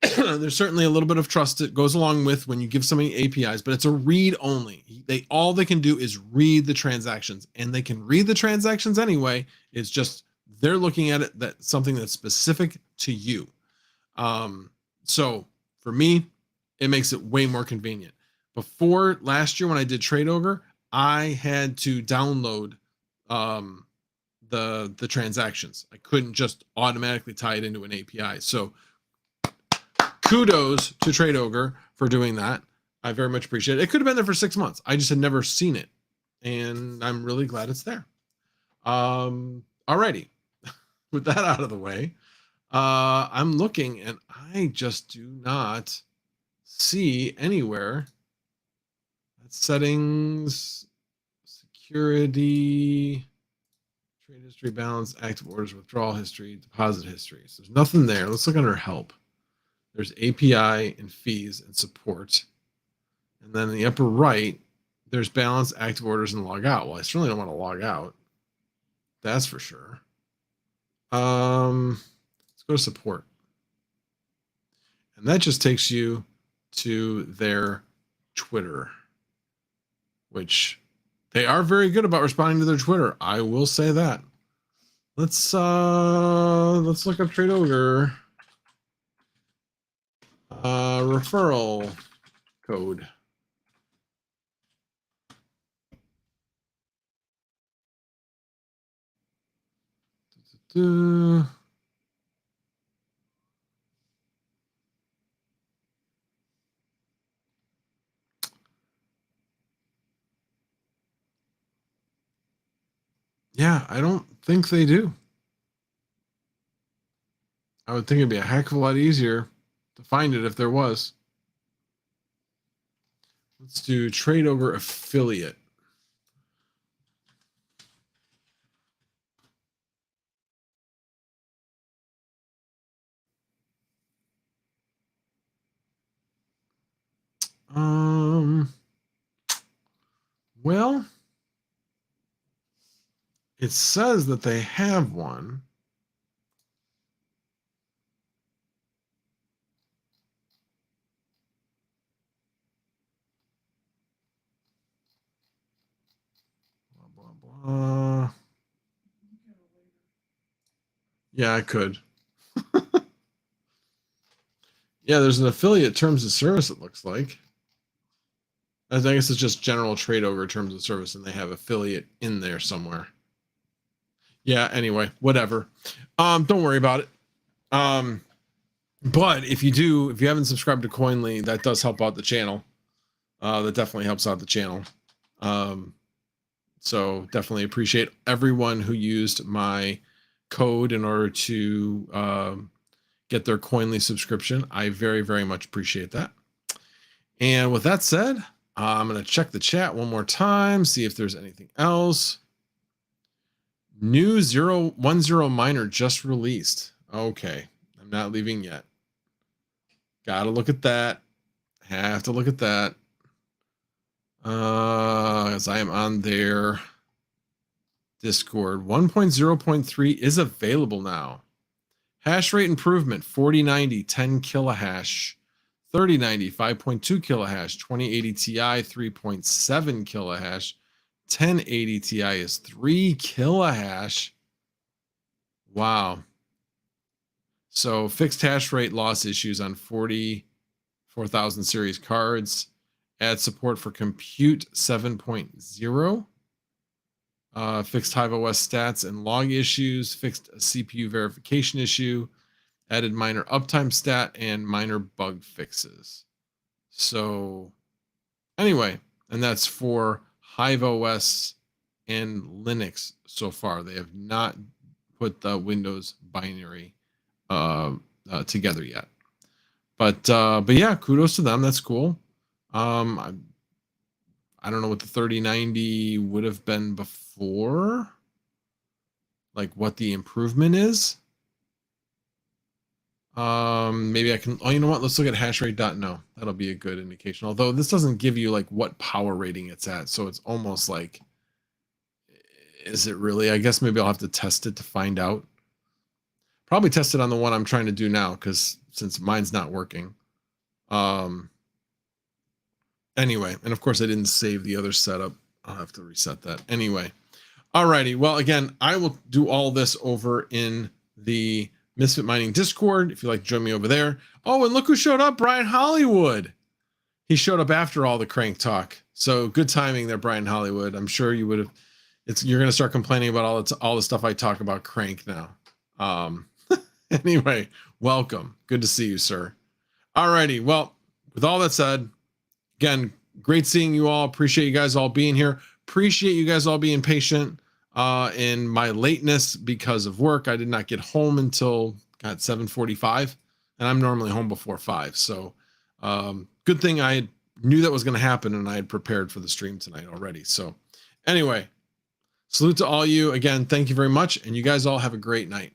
There's certainly a little bit of trust that goes along with when you give somebody APIs, but it's a read only. All they can do is read the transactions, and they can read the transactions anyway. It's just they're looking at it that something that's specific to you. So for me, it makes it way more convenient. Before last year when I did Trade Ogre, I had to download the transactions. I couldn't just automatically tie it into an API. So kudos to Trade Ogre for doing that. I very much appreciate it. It could have been there for 6 months. I just had never seen it. and I'm really glad it's there. Alrighty, with that out of the way, I'm looking and I just do not see anywhere that settings, security, trade history, balance, active orders, withdrawal history, deposit history. So there's nothing there. Let's look under help. There's API and fees and support. And then in the upper right, there's balance, active orders, and log out. Well, I certainly don't want to log out. That's for sure. Let's go to support. And that just takes you to their Twitter, which they are very good about responding to their Twitter. I will say that. Let's look up Trade Ogre referral code. Yeah, I don't think they do. I would think it'd be a heck of a lot easier to find it if there was. Let's do Trade Ogre affiliate. Well, it says that they have one. Blah, blah, blah. Yeah, I could. Yeah, there's an affiliate terms of service, it looks like. I guess it's just general Trade Ogre terms of service, and they have affiliate in there somewhere. Yeah, anyway, whatever. Don't worry about it. But if you haven't subscribed to Koinly, that does help out the channel. That definitely helps out the channel. So definitely appreciate everyone who used my code in order to get their Koinly subscription. I very, very much appreciate that. And with that said, I'm going to check the chat one more time, see if there's anything else. New 010 miner just released. Okay, I'm not leaving yet. Gotta look at that. Have to look at that. As I am on their Discord. 1.0.3 is available now. Hash rate improvement, 4090, 10 kilohash. 3090, 5.2 kilohash. 2080 Ti, 3.7 kilohash. 1080 Ti is 3 kilohash. Wow. So fixed hash rate loss issues on 44,000 series cards. Add support for Compute 7.0. Fixed Hive OS stats and log issues. Fixed CPU verification issue. Added minor uptime stat and minor bug fixes. So anyway, and that's for Hive OS and Linux so far. They have not put the Windows binary together yet. But yeah, kudos to them. That's cool. I don't know what the 3090 would have been before, like what the improvement is. Maybe I can, oh, you know what? Let's look at hashrate.no. That'll be a good indication. Although this doesn't give you like what power rating it's at. So it's almost like, is it really? I guess maybe I'll have to test it to find out. Probably test it on the one I'm trying to do now, because since mine's not working. Anyway, and of course I didn't save the other setup. I'll have to reset that. Anyway, alrighty. Well, again, I will do all this over in the Misfit Mining Discord if you'd like to join me over there. Oh, and look who showed up, Brian Hollywood. He showed up after all the crank talk. So good timing there, Brian Hollywood. I'm sure you would have. You're going to start complaining about all the stuff I talk about crank now. Anyway, welcome. Good to see you, sir. Alrighty. Well, with all that said, again, great seeing you all. Appreciate you guys all being here. appreciate you guys all being patient in my lateness because of work. I did not get home until 7:45, and I'm normally home before 5. So good thing I knew that was going to happen, and I had prepared for the stream tonight already. So anyway, salute to all you again. Thank you very much, and you guys all have a great night.